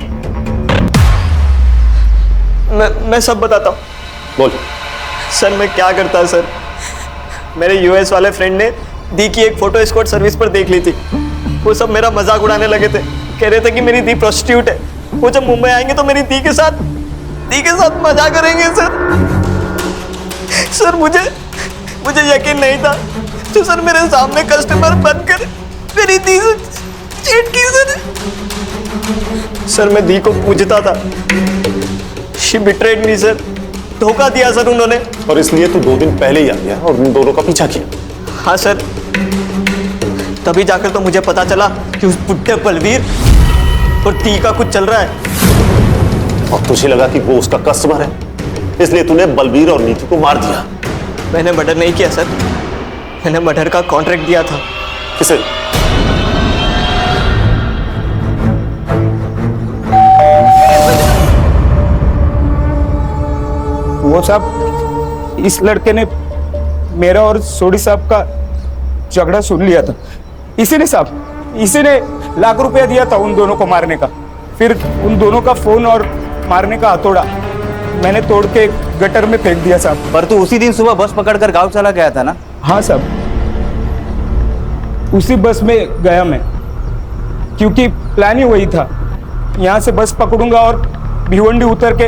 मैं सब बताता हूँ। बोल। सर मैं क्या करता सर, मेरे यूएस वाले फ्रेंड ने दी की एक फोटो एस्कॉर्ट सर्विस पर देख ली थी। वो सब मेरा मजाक उड़ाने लगे थे, कह रहे थे कि मेरी दी प्रोस्टिट्यूट है, वो जब मुंबई आएंगे तो मेरी दी के साथ मजा करेंगे सर मुझे यकीन नहीं था, तो सर मेरे सामने कस्टमर बनकर मेरी दी से चीट की सर मैं दी को पूछता था। शी बिट्रेड मी सर, धोखा दिया सर उन्होंने। और इसलिए तू 2 दिन पहले ही आ गया और उन दोनों का पीछा किया। हाँ सर, तभी जाकर तो मुझे पता चला कि उस बुड्ढे बलवीर और दी का कुछ चल रहा है। और तुझे लगा कि वो उसका कस्टमर है, इसलिए तूने बलबीर और नीति को मार दिया। मैंने मर्डर नहीं किया सर, मैंने मर्डर का कॉन्ट्रैक्ट दिया था। किसे? वो साहब, इस लड़के ने मेरा और सोडी साहब का झगड़ा सुन लिया था। इसी ने लाख रुपया दिया था उन दोनों को मारने का। फिर उन दोनों का फोन और मारने का हथौड़ा मैंने तोड़ के गटर में फेंक दिया साहब। पर तू उसी दिन सुबह बस पकड़कर गांव चला गया था ना? हाँ साहब, उसी बस में गया मैं, क्योंकि प्लान ही वही था। यहाँ से बस पकड़ूंगा और भिवंडी उतर के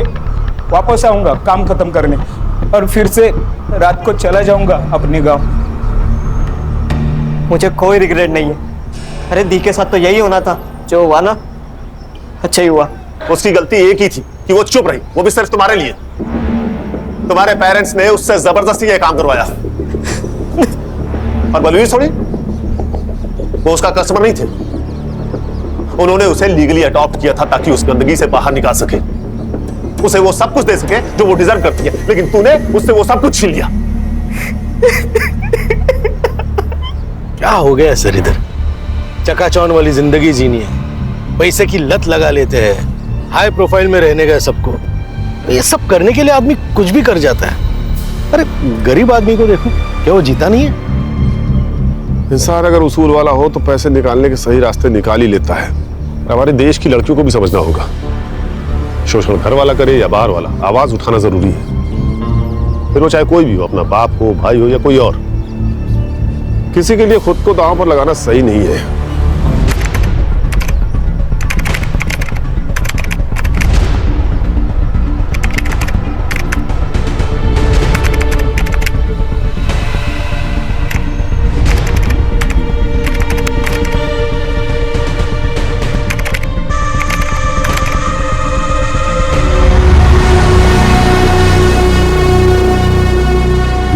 वापस आऊंगा काम खत्म करने, और फिर से रात को चला जाऊंगा अपने गांव। मुझे कोई रिग्रेट नहीं है। अरे दी के साथ तो यही होना था, जो हुआ ना अच्छा ही हुआ। उसकी गलती एक ही थी कि वो चुप रही, वो भी सिर्फ तुम्हारे लिए। तुम्हारे पेरेंट्स ने उससे जबरदस्ती ये काम करवाया। और बलवीर सोनी, वो उसका कस्टमर नहीं थे, उन्होंने उसे लीगली अडॉप्ट किया था ताकि उस गंदगी से बाहर निकाल सके, उसे वो सब कुछ दे सके जो वो डिजर्व करती है। लेकिन तूने उससे वो सब कुछ छीन लिया। क्या हो गया सर? इधर चकाचौंध वाली जिंदगी जीनी है, पैसे की लत लगा लेते हैं, हाई प्रोफाइल में रहने का सबको। ये सब करने के लिए आदमी कुछ भी कर जाता है। अरे गरीब आदमी को देखो, क्या वो जीता नहीं है? इंसान अगर उसूल वाला हो तो पैसे निकालने के सही रास्ते निकाल ही लेता है। हमारे देश की लड़कियों को भी समझना होगा, शोषण घर वाला करे या बाहर वाला, आवाज उठाना जरूरी है। फिर वो चाहे कोई भी हो, अपना बाप हो, भाई हो या कोई और, किसी के लिए खुद को दांव पर लगाना सही नहीं है।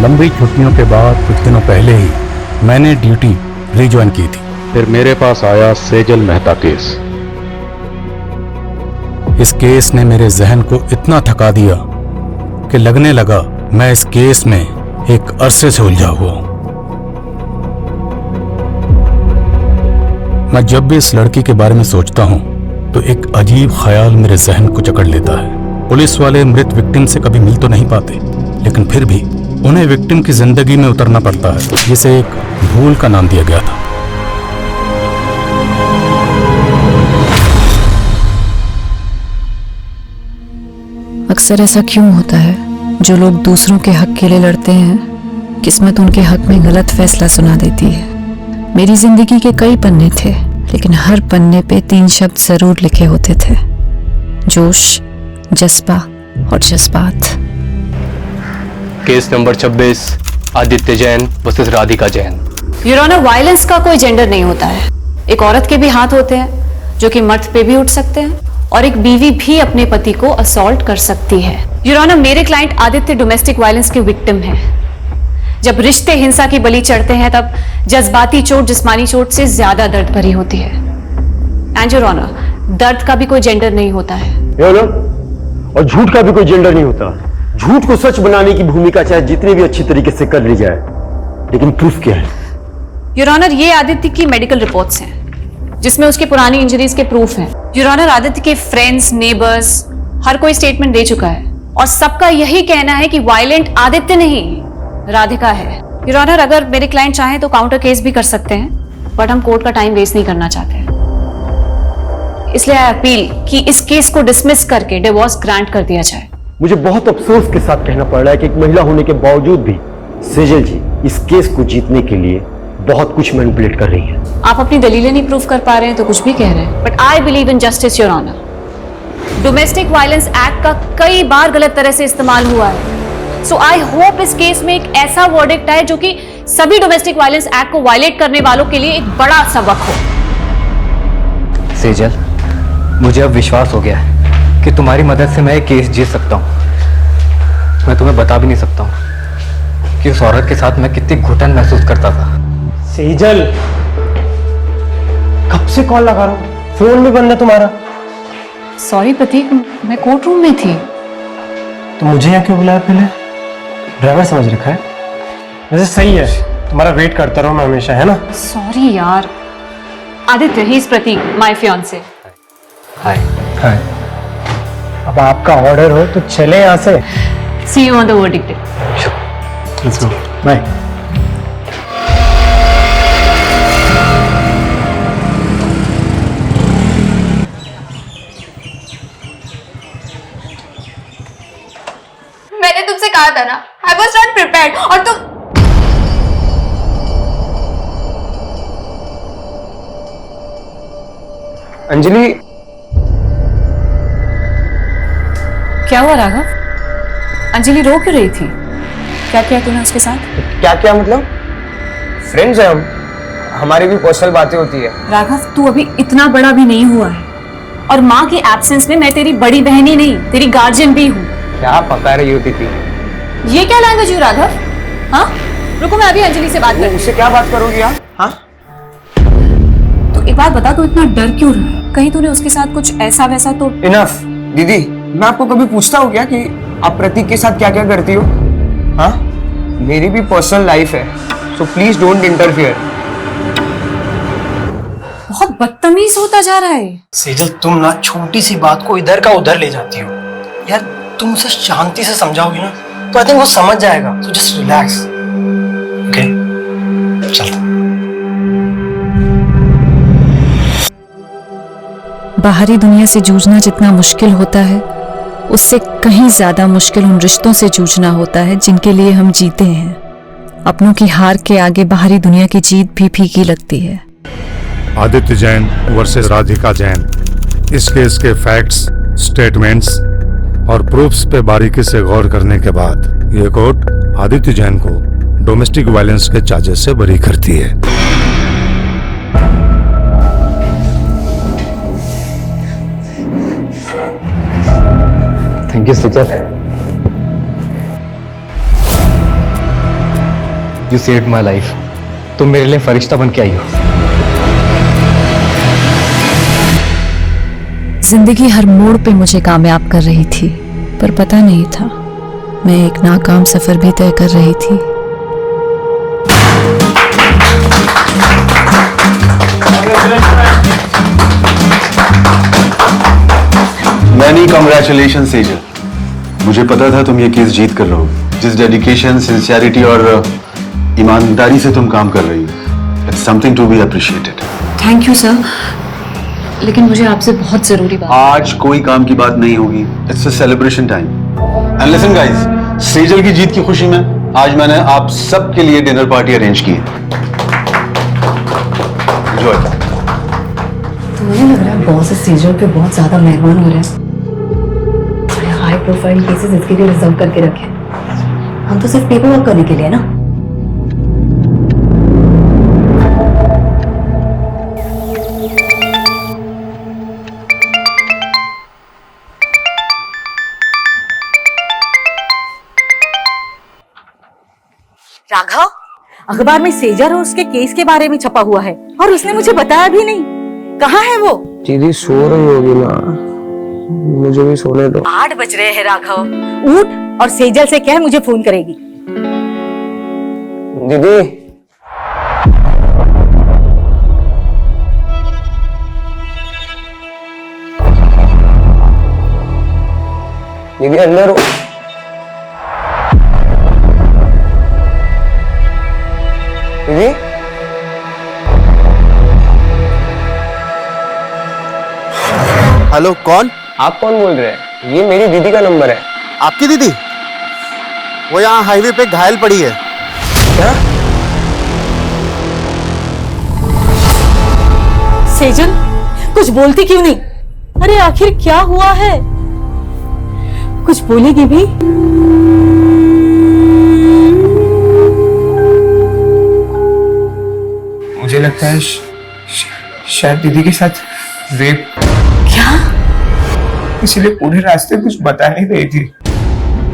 लंबी छुट्टियों के बाद कुछ दिनों पहले ही मैंने ड्यूटी रिज्वाइन की थी। फिर मेरे पास आया सेजल मेहता केस। इस केस ने मेरे जहन को इतना थका दिया कि लगने लगा मैं इस केस में एक अरसे से उलझा हुआ हूं। मैं जब भी इस लड़की के बारे में सोचता हूं तो एक अजीब ख्याल मेरे जहन को जकड़ लेता है। पुलिस वाले मृत विक्टिम से कभी मिल तो नहीं पाते, लेकिन फिर भी उन्हें विक्टिम की जिंदगी में उतरना पड़ता है, जिसे एक भूल का नाम दिया गया था। अक्सर ऐसा क्यों होता है? जो लोग दूसरों के हक के लिए लड़ते हैं, किस्मत उनके हक में गलत फैसला सुना देती है। मेरी जिंदगी के कई पन्ने थे, लेकिन हर पन्ने पे 3 शब्द जरूर लिखे होते थे: जोश, जज्बा और जज्बात। Case number 26, Aditya Jain versus Radhika Jain. Your honour, violence का कोई जेंडर नहीं होता है। एक औरत के भी हाथ होते हैं जो कि मर्द पे भी उठ सकते हैं, और एक बीवी भी अपने पति को असॉल्ट कर सकती है। योर ऑनर, मेरे क्लाइंट आदित्य डोमेस्टिक वायलेंस के विक्टिम हैं। जब रिश्ते हिंसा की बलि चढ़ते हैं तब जज्बाती चोट जिस्मानी चोट से ज्यादा दर्द भरी होती है। एंड योर ऑनर, दर्द का भी कोई जेंडर नहीं होता है। और झूठ का भी कोई जेंडर नहीं होता। झूठ को सच बनाने की भूमिका चाहे जितनी भी अच्छी तरीके से कर ली जाए, लेकिन प्रूफ क्या है? योर ऑनर, ये आदित्य की मेडिकल रिपोर्ट्स हैं जिसमें उसकी पुरानी इंजरीज के प्रूफ हैं। योर ऑनर, आदित्य के फ्रेंड्स, नेबर्स हर कोई स्टेटमेंट दे चुका है और सबका यही कहना है कि वायलेंट आदित्य नहीं, राधिका है। योर ऑनर, अगर मेरे क्लाइंट चाहें तो काउंटर केस भी कर सकते हैं, बट हम कोर्ट का टाइम वेस्ट नहीं करना चाहते हैं। इसलिए आई अपील कि इस केस को डिसमिस करके डिवोर्स ग्रांट कर दिया जाए। मुझे बहुत अफसोस के साथ कहना पड़ रहा है कि एक महिला होने के बावजूद भी सेजल जी इस केस को जीतने के लिए बहुत कुछ मैनिपुलेट कर रही है। आप अपनी दलीलें नहीं प्रूव कर पा रहे हैं तो कुछ भी कह रहे हैं, but I believe in justice your honour. Domestic violence act का कई बार गलत तरह से इस्तेमाल हुआ है, सो आई होप इस केस में एक ऐसा वर्डिक्ट आए जो कि सभी डोमेस्टिक वायलेंस एक्ट को वायलेट करने वालों के लिए एक बड़ा सबक हो। सेजल, मुझे अब विश्वास हो गया है कि तुम्हारी मदद से मैं एक केस जीत सकता हूँ। मैं तुम्हें बता भी नहीं सकता हूँ कि उस औरत के साथ मैं कितनी घुटन महसूस करता था। सेजल, कब से कॉल लगा रहा हूँ, फोन भी बंद है तुम्हारा। सॉरी प्रतीक, मैं कोर्ट रूम में थी। तो मुझे यहाँ क्यों बुलाया? पहले ड्राइवर समझ रखा है। वैसे सही है, तुम्हारा वेट करता रहूँ मैं हमेशा, है ना? सॉरी यार। Aditya, he is Prateek, my fiance. Hi. Hi. अब आपका ऑर्डर हो तो चले यहाँ से। See you on the verdict day. Let's go, bye. मैंने तुमसे कहा था ना, I was not prepared, और तुम अंजलि, क्या हुआ राघव? अंजलि रो क्यों रही थी? क्या किया तूने उसके साथ? क्या क्या मतलब? फ्रेंड्स हैं हम, हमारी भी पर्सनल बातें होती है। राघव, तू अभी इतना बड़ा भी नहीं हुआ है और माँ की एब्सेंस में मैं तेरी बड़ी बहन ही नहीं, तेरी गार्जियन भी हूँ। क्या पका रही होती थी? ये क्या लैंग्वेज हुई राघव? हाँ, रुको, मैं अभी अंजलि से बात करूँ। उससे क्या बात करोगी आप? हाँ, तो एक बात बता, तू इतना डर क्यों रहा है? कहीं तूने उसके साथ कुछ ऐसा वैसा तो? इनफ दीदी, मैं आपको कभी पूछता हूँ क्या कि आप प्रतीक के साथ क्या क्या करती हो? हाँ, मेरी भी पर्सनल लाइफ है, सो प्लीज डोंट इंटरफियर। बहुत बदतमीज होता जा रहा है। सेजल, तुम ना छोटी सी बात को इधर का उधर ले जाती हो यार। तुम उसे शांति से समझाओगी ना तो आई थिंक वो समझ जाएगा। So just relax, okay? चल। बाहरी दुनिया से जूझना जितना मुश्किल होता है, उससे कहीं ज्यादा मुश्किल उन रिश्तों से जूझना होता है जिनके लिए हम जीते हैं। अपनों की हार के आगे बाहरी दुनिया की जीत भी फीकी लगती है। आदित्य जैन वर्सेस राधिका जैन। इस केस के फैक्ट्स, स्टेटमेंट्स और प्रूफ्स पे बारीकी से गौर करने के बाद ये कोर्ट आदित्य जैन को डोमेस्टिक वायलेंस के चार्जेस से बरी करती है। Thank you Sejal, you saved my life. तुम मेरे लिए फरिश्ता बन के आई हो। जिंदगी हर मोड़ पे मुझे कामयाब कर रही थी, पर पता नहीं था मैं एक नाकाम सफर भी तय कर रही थी। मैनी कांग्रेचुलेशन सेजल, मुझे पता था तुम ये केस जीत कर रहोगे। जिस डेडिकेशन, सिंसियरिटी और ईमानदारी से तुम काम कर रही हो, it's something to be appreciated. Thank you sir, लेकिन मुझे आपसे बहुत जरूरी बात। आज कोई काम की बात नहीं होगी, it's a celebration time. And listen guys, Sejal की जीत की खुशी में आज मैंने आप सबके लिए डिनर पार्टी अरेंज की है। एंजॉय। तो मुझे लग रहा है बॉस सेजल पे बहुत ज्यादा मेहमान हो रहे हैं। हाई प्रोफाइल केसेस इसके लिए रिजर्व करके रखे। हम तो सिर्फ पेपर वर्क करने के लिए ना। राघव, अखबार में सेजल और उसके केस के बारे में छपा हुआ है और उसने मुझे बताया भी नहीं। कहाँ है वो? दीदी सो रही होगी ना। मुझे भी सोने दो। 8 बज रहे हैं राघव, उठ और सेजल से कह मुझे फोन करेगी। दीदी दीदी अंदर हो। दीदी हेलो, कौन? आप कौन बोल रहे हैं? ये मेरी दीदी का नंबर है। आपकी दीदी? वो यहाँ हाईवे पे घायल पड़ी है। क्या? सेजल कुछ बोलती क्यों नहीं? अरे आखिर क्या हुआ है? कुछ बोलेगी भी? मुझे लगता है शायद दीदी के साथ रेप। क्या? इसलिए पूरे रास्ते कुछ बता नहीं रही थी।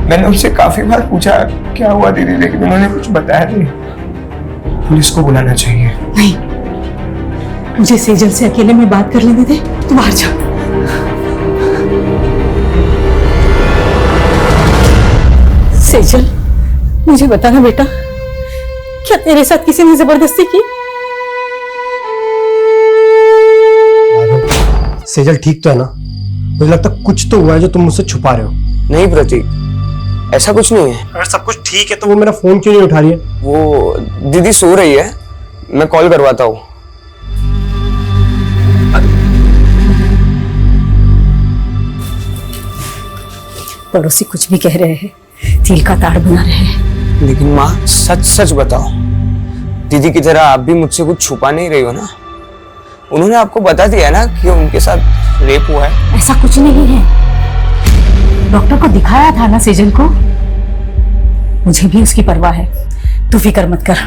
मैंने उससे काफी बार पूछा क्या हुआ दीदी, लेकिन उन्होंने कुछ बताया नहीं। पुलिस को बुलाना चाहिए। नहीं, मुझे सेजल से अकेले में बात कर लेने दे। तुम बाहर जाओ। सेजल, मुझे बताना बेटा, क्या तेरे साथ किसी ने जबरदस्ती की? सेजल ठीक तो है ना? मुझे लगता है कुछ तो हुआ है जो तुम मुझसे छुपा रहे हो। नहीं प्रतीक, ऐसा कुछ नहीं है। अगर सब कुछ ठीक है तो वो मेरा फोन क्यों नहीं उठा रही है? वो दीदी सो रही है, मैं कॉल करवाता हूँ। पड़ोसी कुछ भी कह रहे हैं, तिल का ताड़ बना रहे हैं। लेकिन माँ सच सच बताओ, दीदी की तरह आप भी मुझसे कुछ छुपा नहीं रही हो ना? उन्होंने आपको बता दिया ना कि उनके साथ रेप हुआ है। ऐसा कुछ नहीं है, डॉक्टर को दिखाया था ना सेजल को। मुझे भी उसकी परवाह है, तू फिक्र मत कर,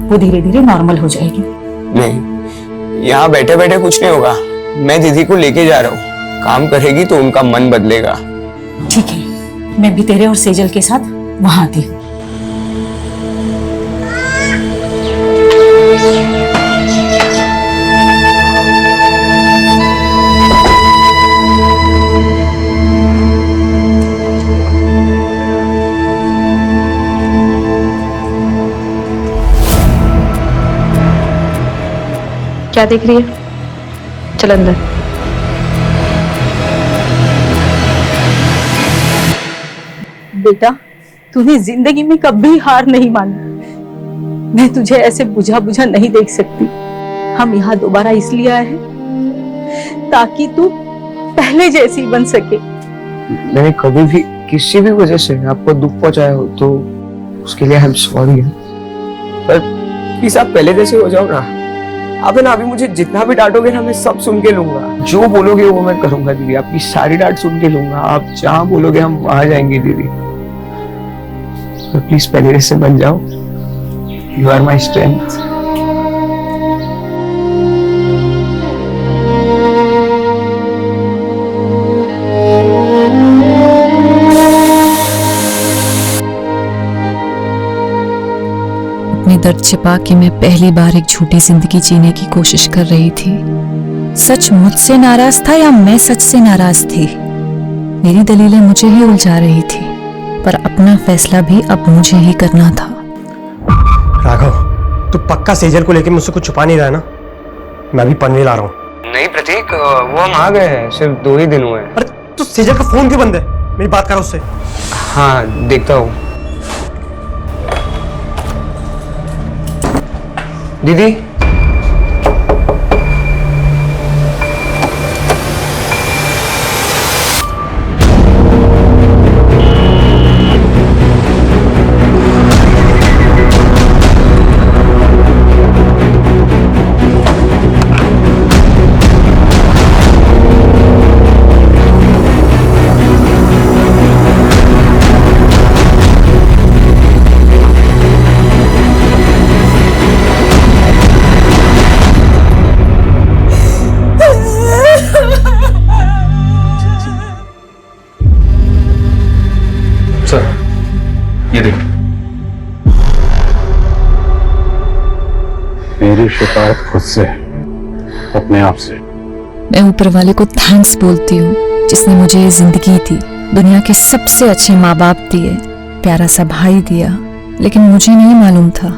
वो धीरे धीरे नॉर्मल हो जाएगी। नहीं, यहाँ बैठे बैठे कुछ नहीं होगा। मैं दीदी को लेके जा रहा हूँ, काम करेगी तो उनका मन बदलेगा। ठीक है, मैं भी तेरे और सेजल के साथ वहां आती हूँ। क्या देख रही है? चल अंदर। बेटा, तूने जिंदगी में कभी हार नहीं मानी। मैं तुझे ऐसे बुझा बुझा नहीं देख सकती। हम यहाँ दोबारा इसलिए आए हैं ताकि तू पहले जैसी बन सके। मैंने कभी भी किसी भी वजह से आपको दुख पहुंचाया हो तो उसके लिए आई एम सॉरी। पर प्लीज आप पहले जैसे हो जाओ ना। आप है ना, अभी मुझे जितना भी डांटोगे ना, मैं सब सुन के लूंगा। जो बोलोगे वो मैं करूंगा दीदी। आपकी सारी डांट सुन के लूंगा। आप जहाँ बोलोगे हम वहां जाएंगे दीदी। तो प्लीज पहले जैसे बन जाओ। You are my strength. अपने दर्द छिपा के मैं पहली बार एक झूठी जिंदगी जीने की कोशिश कर रही थी। सच मुझसे नाराज था या मैं सच से नाराज थी? मेरी दलीलें मुझे ही उलझा रही थी, पर अपना फैसला भी अब मुझे ही करना था। राघव, तू पक्का सेजल को लेके मुझसे कुछ छुपा नहीं रहा है ना? मैं भी पनवेल आ रहा हूँ। नहीं प्रतीक, वो हम आ गए हैं, सिर्फ 2 ही दिन हुए हैं। अरे तो सेजल का फोन क्यों बंद है? मेरी बात करो उससे। हाँ देखता हूँ। दीदी, ये देख, मेरी शिकायत खुद से, अपने आप से। मैं ऊपर वाले को थैंक्स बोलती हूँ जिसने मुझे ये जिंदगी दी, दुनिया के सबसे अच्छे माँ बाप दिए, प्यारा सा भाई दिया। लेकिन मुझे नहीं मालूम था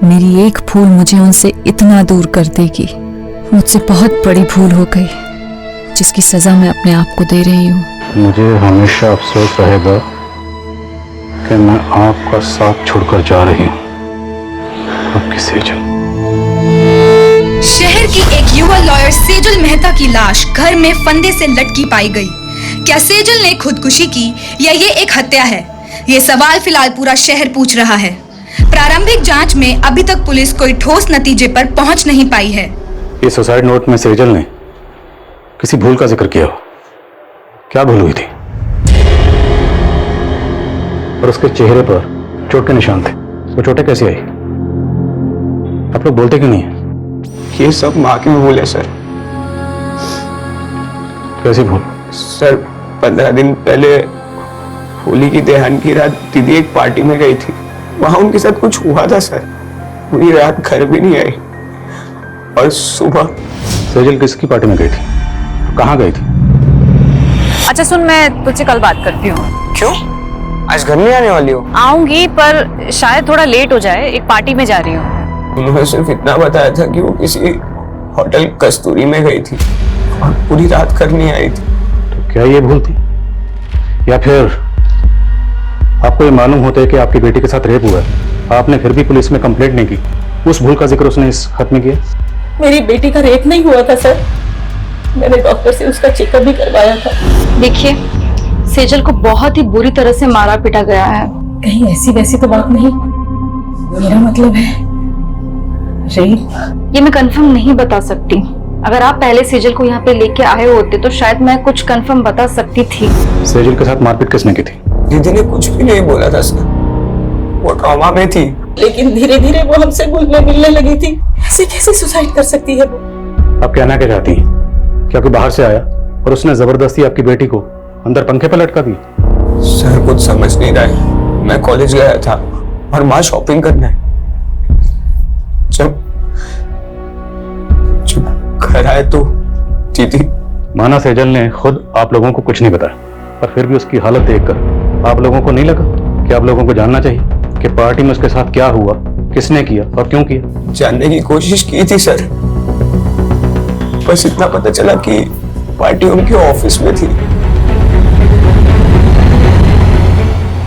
मेरी एक भूल मुझे उनसे इतना दूर कर देगी। मुझसे बहुत बड़ी भूल हो गई जिसकी सजा मैं अपने आप को दे रही हूँ। मुझे हमेशा अफसोस रहेगा कि मैं आपका साथ छोड़कर जा रही हूँ। आपकी सेजल। शहर की एक युवा लॉयर सेजल मेहता की लाश घर में फंदे से लटकी पाई गई। क्या सेजल ने खुदकुशी की या ये एक हत्या है? ये सवाल फिलहाल पूरा शहर पूछ रहा है। प्रारंभिक जांच में अभी तक पुलिस कोई ठोस नतीजे पर पहुंच नहीं पाई है। ये सुसाइड नोट में सेजल ने किसी भूल का जिक्र किया हो। क्या भूल हुई थी? और उसके चेहरे पर चोट के निशान थे। वो चोटें कैसी आई? आप लोग बोलते क्यों नहीं है? ये सब माँ की भूल है सर। कैसी भूल? सर 15 दिन पहले होली की दहन की रात दीदी एक पार्टी में गई थी। वहां उनके साथ कुछ हुआ था सर। पूरी रात घर भी नहीं आई और सुबह। सेजल किसकी पार्टी में गई थी? कहाँ गई थी? अच्छा सुन, मैं तुझसे कल बात करती हूँ। क्यों? आज घर नहीं आने वाली हो? आऊंगी पर शायद थोड़ा लेट हो जाए, एक पार्टी में जा रही हूँ। उन्होंने सिर्फ इतना बताया था कि वो किसी होटल कस्तूरी में गई थी और पूरी रात घर नहीं आई थी। तो क्या ये भूल थी? या फिर आपको ये मालूम होता है कि आपकी बेटी के साथ रेप हुआ है, आपने फिर भी पुलिस में कंप्लेंट नहीं की? उस भूल का जिक्र उसने इस खत में किया? मेरी बेटी का रेप नहीं हुआ था सर। मैंने डॉक्टर से उसका चेकअप भी करवाया था। देखिए, सेजल को बहुत ही बुरी तरह से मारा पीटा गया है। कहीं ऐसी वैसी तो बात नहीं? मेरा मतलब है रेप। ये मैं कंफर्म नहीं बता सकती। अगर आप पहले सेजल को यहाँ पे लेके आए होते तो शायद मैं कुछ कंफर्म बता सकती थी। सेजल के साथ मारपीट किसने की थी? दीदी ने कुछ भी नहीं बोला था सर। वो ट्रॉमा में थी। लेकिन धीरे धीरे वो हमसे घुलने मिलने लगी थी। ऐसे कैसे सुसाइड कर सकती है वो? आप कहना क्या चाहती हैं? क्या कोई बाहर से आया और उसने जबरदस्ती आपकी बेटी को अंदर पंखे पर लटका दिया? सर कुछ समझ नहीं रहा है। मैं कॉलेज गया था और माँ शॉपिंग करने। जब घर आए तो दीदी। माना सेजल ने खुद आप लोगों को कुछ नहीं बताया, पर फिर भी उसकी हालत देखकर आप लोगों को नहीं लगा कि आप लोगों को जानना चाहिए कि पार्टी में उसके साथ क्या हुआ, किसने किया और क्यों किया? जानने की कोशिश की थी सर। बस इतना पता चला कि पार्टी उनके ऑफिस में थी।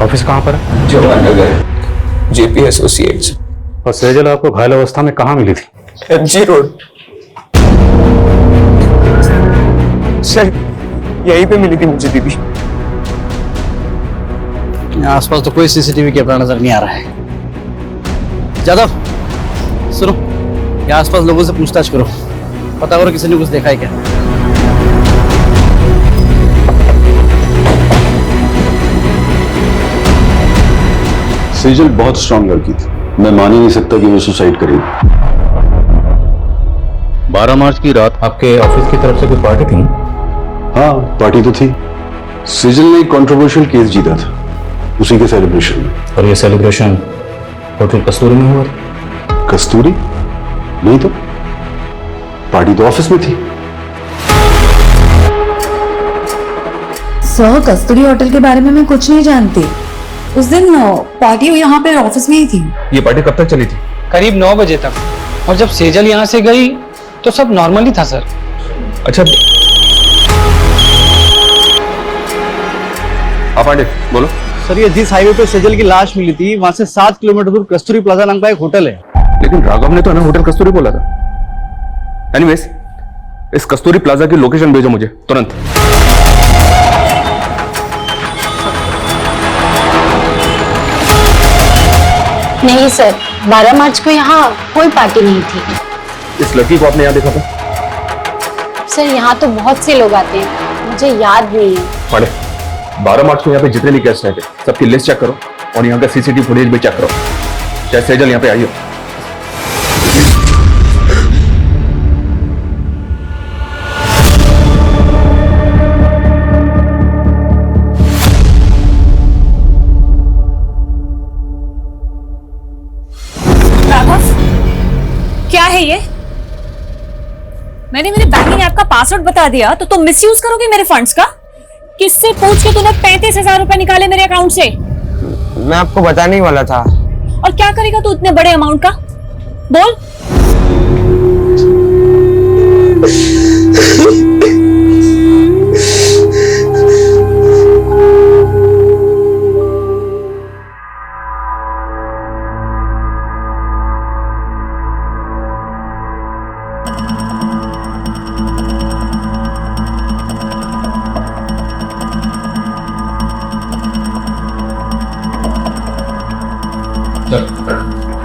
ऑफिस कहाँ पर है? Jawahar Nagar, JP associates. और सेजल आपको घायल अवस्था में कहाँ मिली थी? MG road. सर यहीं पे मिली थी मुझे दीदी। आसपास तो कोई सीसीटीवी कैमरा नजर नहीं आ रहा है। जादव सुनो, ये आसपास लोगों से पूछताछ करो, पता करो किसी ने कुछ देखा है क्या। सेजल बहुत स्ट्रांग लड़की थी। मैं मान ही नहीं सकता कि वो सुसाइड करेगी। 12 मार्च की रात आपके ऑफिस की तरफ से कोई पार्टी थी? हाँ, पार्टी तो थी। सेजल ने एक कंट्रोवर्शियल केस जीता था, उसी के सेलिब्रेशन में। और ये सेलिब्रेशन होटल कस्तूरी में हुआ था? कस्तूरी? नहीं तो पार्टी तो ऑफिस में थी। सर, कस्तूरी होटल के बारे में मैं कुछ नहीं जानती। उस दिन पार्टी यहाँ पे ऑफिस में ही थी। ये पार्टी कब तक चली थी? करीब 9 बजे तक। और जब सेजल यहाँ से गई तो सब नॉर्मली था सर। अच्छा पांडे बोलो। सर ये जिस हाईवे पे सेजल की लाश मिली थी वहां से 7 किलोमीटर दूर कस्तूरी प्लाजा नाम का एक होटल है। लेकिन राघव ने तो हमें होटल कस्तूरी बोला था। एनीवेज, इस कस्तूरी प्लाजा की लोकेशन भेजो मुझे तुरंत। नहीं सर, 12 मार्च को यहाँ कोई पार्टी नहीं थी। इस लड़की को आपने यहाँ देखा था? सर यहाँ तो बहुत से लोग आते हैं, मुझे याद नहीं है। पांडे, 12 मार्च को यहाँ पे जितने भी गेस्ट आए थे सबकी लिस्ट चेक करो और यहाँ का सीसीटीवी फुटेज भी चेक करो। चाहे सेजल यहाँ पे आई हो। राघव, क्या है ये? मैंने मेरे बैंकिंग ऐप का पासवर्ड बता दिया तो तुम मिसयूज करोगे मेरे फंड्स का? किससे पूछ के तूने 35,000 रुपए निकाले मेरे अकाउंट से? मैं आपको बताने ही वाला था। और क्या करेगा तू इतने बड़े अमाउंट का? बोल।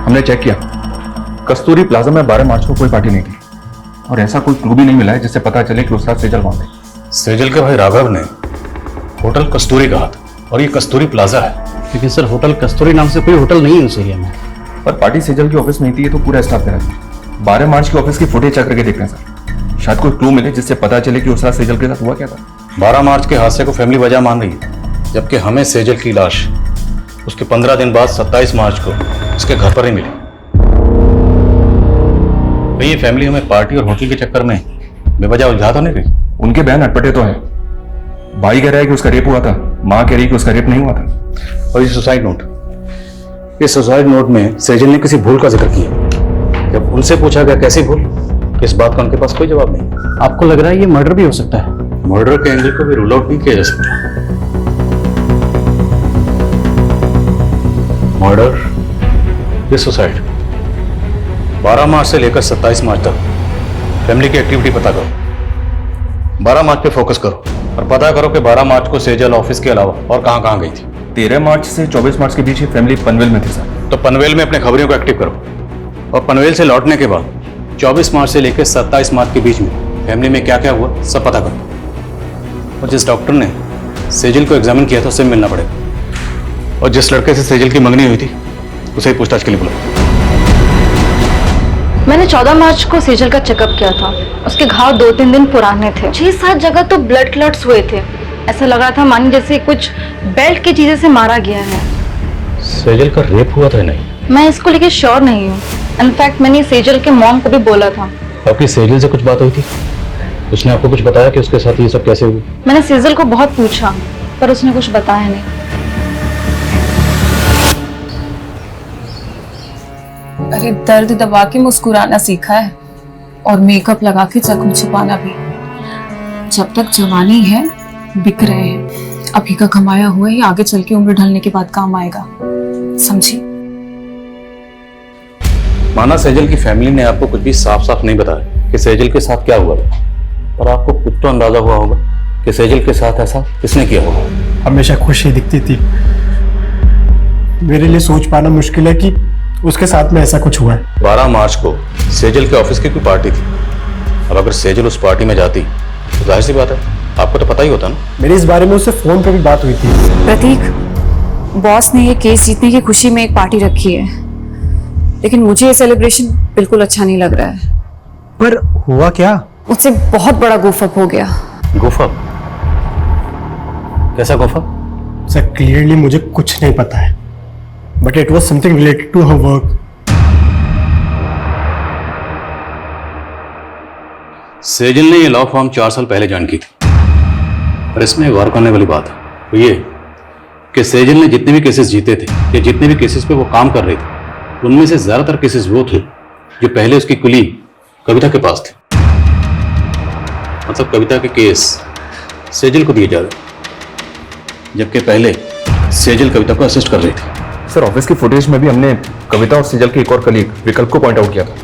हमने चेक किया, कस्तूरी प्लाजा में 12 मार्च को कोई पार्टी नहीं थी और ऐसा कोई क्लू भी नहीं मिला है जिससे पता चले कि उस रात सेजल वहां थे। सेजल के भाई राघव ने होटल कस्तूरी कहा था और ये कस्तूरी प्लाजा है। लेकिन सर होटल कस्तूरी नाम से कोई होटल नहीं है उस एरिया में। पर पार्टी सेजल की ऑफिस में ही थी, ये तो पूरा स्टाफ कह रहा था। 12 मार्च की ऑफिस की फुटेज चेक करके देख रहे हैं सर, शायद कोई क्लू मिले जिससे पता चले कि उस रात सेजल के साथ हुआ क्या था। 12 मार्च के हादसे को फैमिली वजह मान रही है, जबकि हमें सेजल की लाश उसके 15 दिन बाद 27 मार्च को उसके घर पर ही मिली। तो ये फैमिली हमें पार्टी और होटल के चक्कर में बेवजह उलझा तो नहीं गई। उनके बयान अटपटे तो है, भाई कह रहा है कि उसका रेप हुआ था, माँ कह रही कि उसका रेप नहीं हुआ था। और ये सुसाइड नोट, इस सुसाइड नोट में सेजल ने किसी भूल का जिक्र किया। जब उनसे पूछा गया कैसी भूल, तो इस बात का उनके पास कोई जवाब नहीं। आपको लग रहा है ये मर्डर भी हो सकता है? मर्डर के एंगल को भी रूल आउट नहीं किया जा सकता। मर्डर या सुसाइड, 12 मार्च से लेकर 27 मार्च तक फैमिली की एक्टिविटी पता करो। 12 मार्च पे फोकस करो और पता करो कि 12 मार्च को सेजल ऑफिस के अलावा और कहां गई थी। 13 मार्च से 24 मार्च के बीच ये फैमिली पनवेल में थी सर। तो पनवेल में अपने खबरियों को एक्टिव करो और पनवेल से लौटने के बाद 24 मार्च से लेकर 27 मार्च के बीच में फैमिली में क्या क्या हुआ सब पता करो। और जिस डॉक्टर ने सेजल को एग्जामिन किया था उससे मिलना पड़ेगा, और जिस लड़के से सेजल की मंगनी हुई थी उसे ही पूछताछ के लिए बुलाओ। मैंने 14 मार्च को सेजल का चेकअप किया था। उसके घाव 2-3 दिन पुराने थे। 6-7 जगह तो ब्लड क्लॉट्स हुए थे। ऐसा लग रहा था मानी जैसे कुछ बेल्ट की चीजें से मारा गया है। सेजल का रेप हुआ था नहीं? मैं इसको लेके श्योर नहीं हूँ। इनफैक्ट मैंने सेजल के मॉम को भी बोला था। आपकी सेजल से कुछ बात हुई थी? उसने आपको कुछ बताया कि उसके साथ ये सब कैसे हुआ? मैंने सेजल को बहुत पूछा पर उसने कुछ बताया नहीं। अरे दर्द दबा के मुस्कुराना सीखा है और मेकअप लगा के जख्म छुपाना भी। जब तक जवानी है बिक रहे हैं, अभी का कमाया हुआ ही आगे चल के उम्र ढलने के बाद काम आएगा, समझी? माना सेजल की फैमिली ने आपको कुछ भी साफ साफ नहीं बताया कि सेजल के साथ क्या हुआ था, पर आपको कुछ तो अंदाजा हुआ होगा कि सेजल के साथ ऐसा किसने किया होगा। हमेशा खुशी दिखती थी। मेरे लिए सोच पाना मुश्किल है कि उसके साथ में ऐसा कुछ हुआ है। 12 मार्च को सेजल के ऑफिस की कोई पार्टी थी। अब अगर सेजल उस पार्टी में जाती तो जाहिर सी बात है आपको तो पता ही होता ना। मेरी इस बारे में उससे फोन पे भी बात हुई थी। प्रतीक, बॉस ने ये केस जीतने की खुशी में एक पार्टी रखी है, लेकिन मुझे ये सेलिब्रेशन बिल्कुल अच्छा नहीं लग रहा है। पर हुआ क्या? मुझसे बहुत बड़ा गुफअप हो गया। गुफअप? कैसा गुफअप? सर क्लियरली मुझे कुछ नहीं पता है, but it was something related to her work. Sejal ने ये लॉ फॉर्म 4 साल पहले ज्वाइन की थी, और इसमें गौर करने वाली बात है वो ये कि सेजल ने जितने भी केसेस जीते थे या जितने भी केसेस पे वो काम कर रहे थे, उनमें से ज्यादातर केसेस वो थे जो पहले उसकी कुलीग कविता के पास थे। मतलब कविता के केस सेजल को दिए जा रहे, जबकि पहले सेजल कविता को असिस्ट कर रही थी। सर ऑफिस की फुटेज में भी हमने कविता और सेजल के एक और कलीग विकल्प को पॉइंट आउट किया था।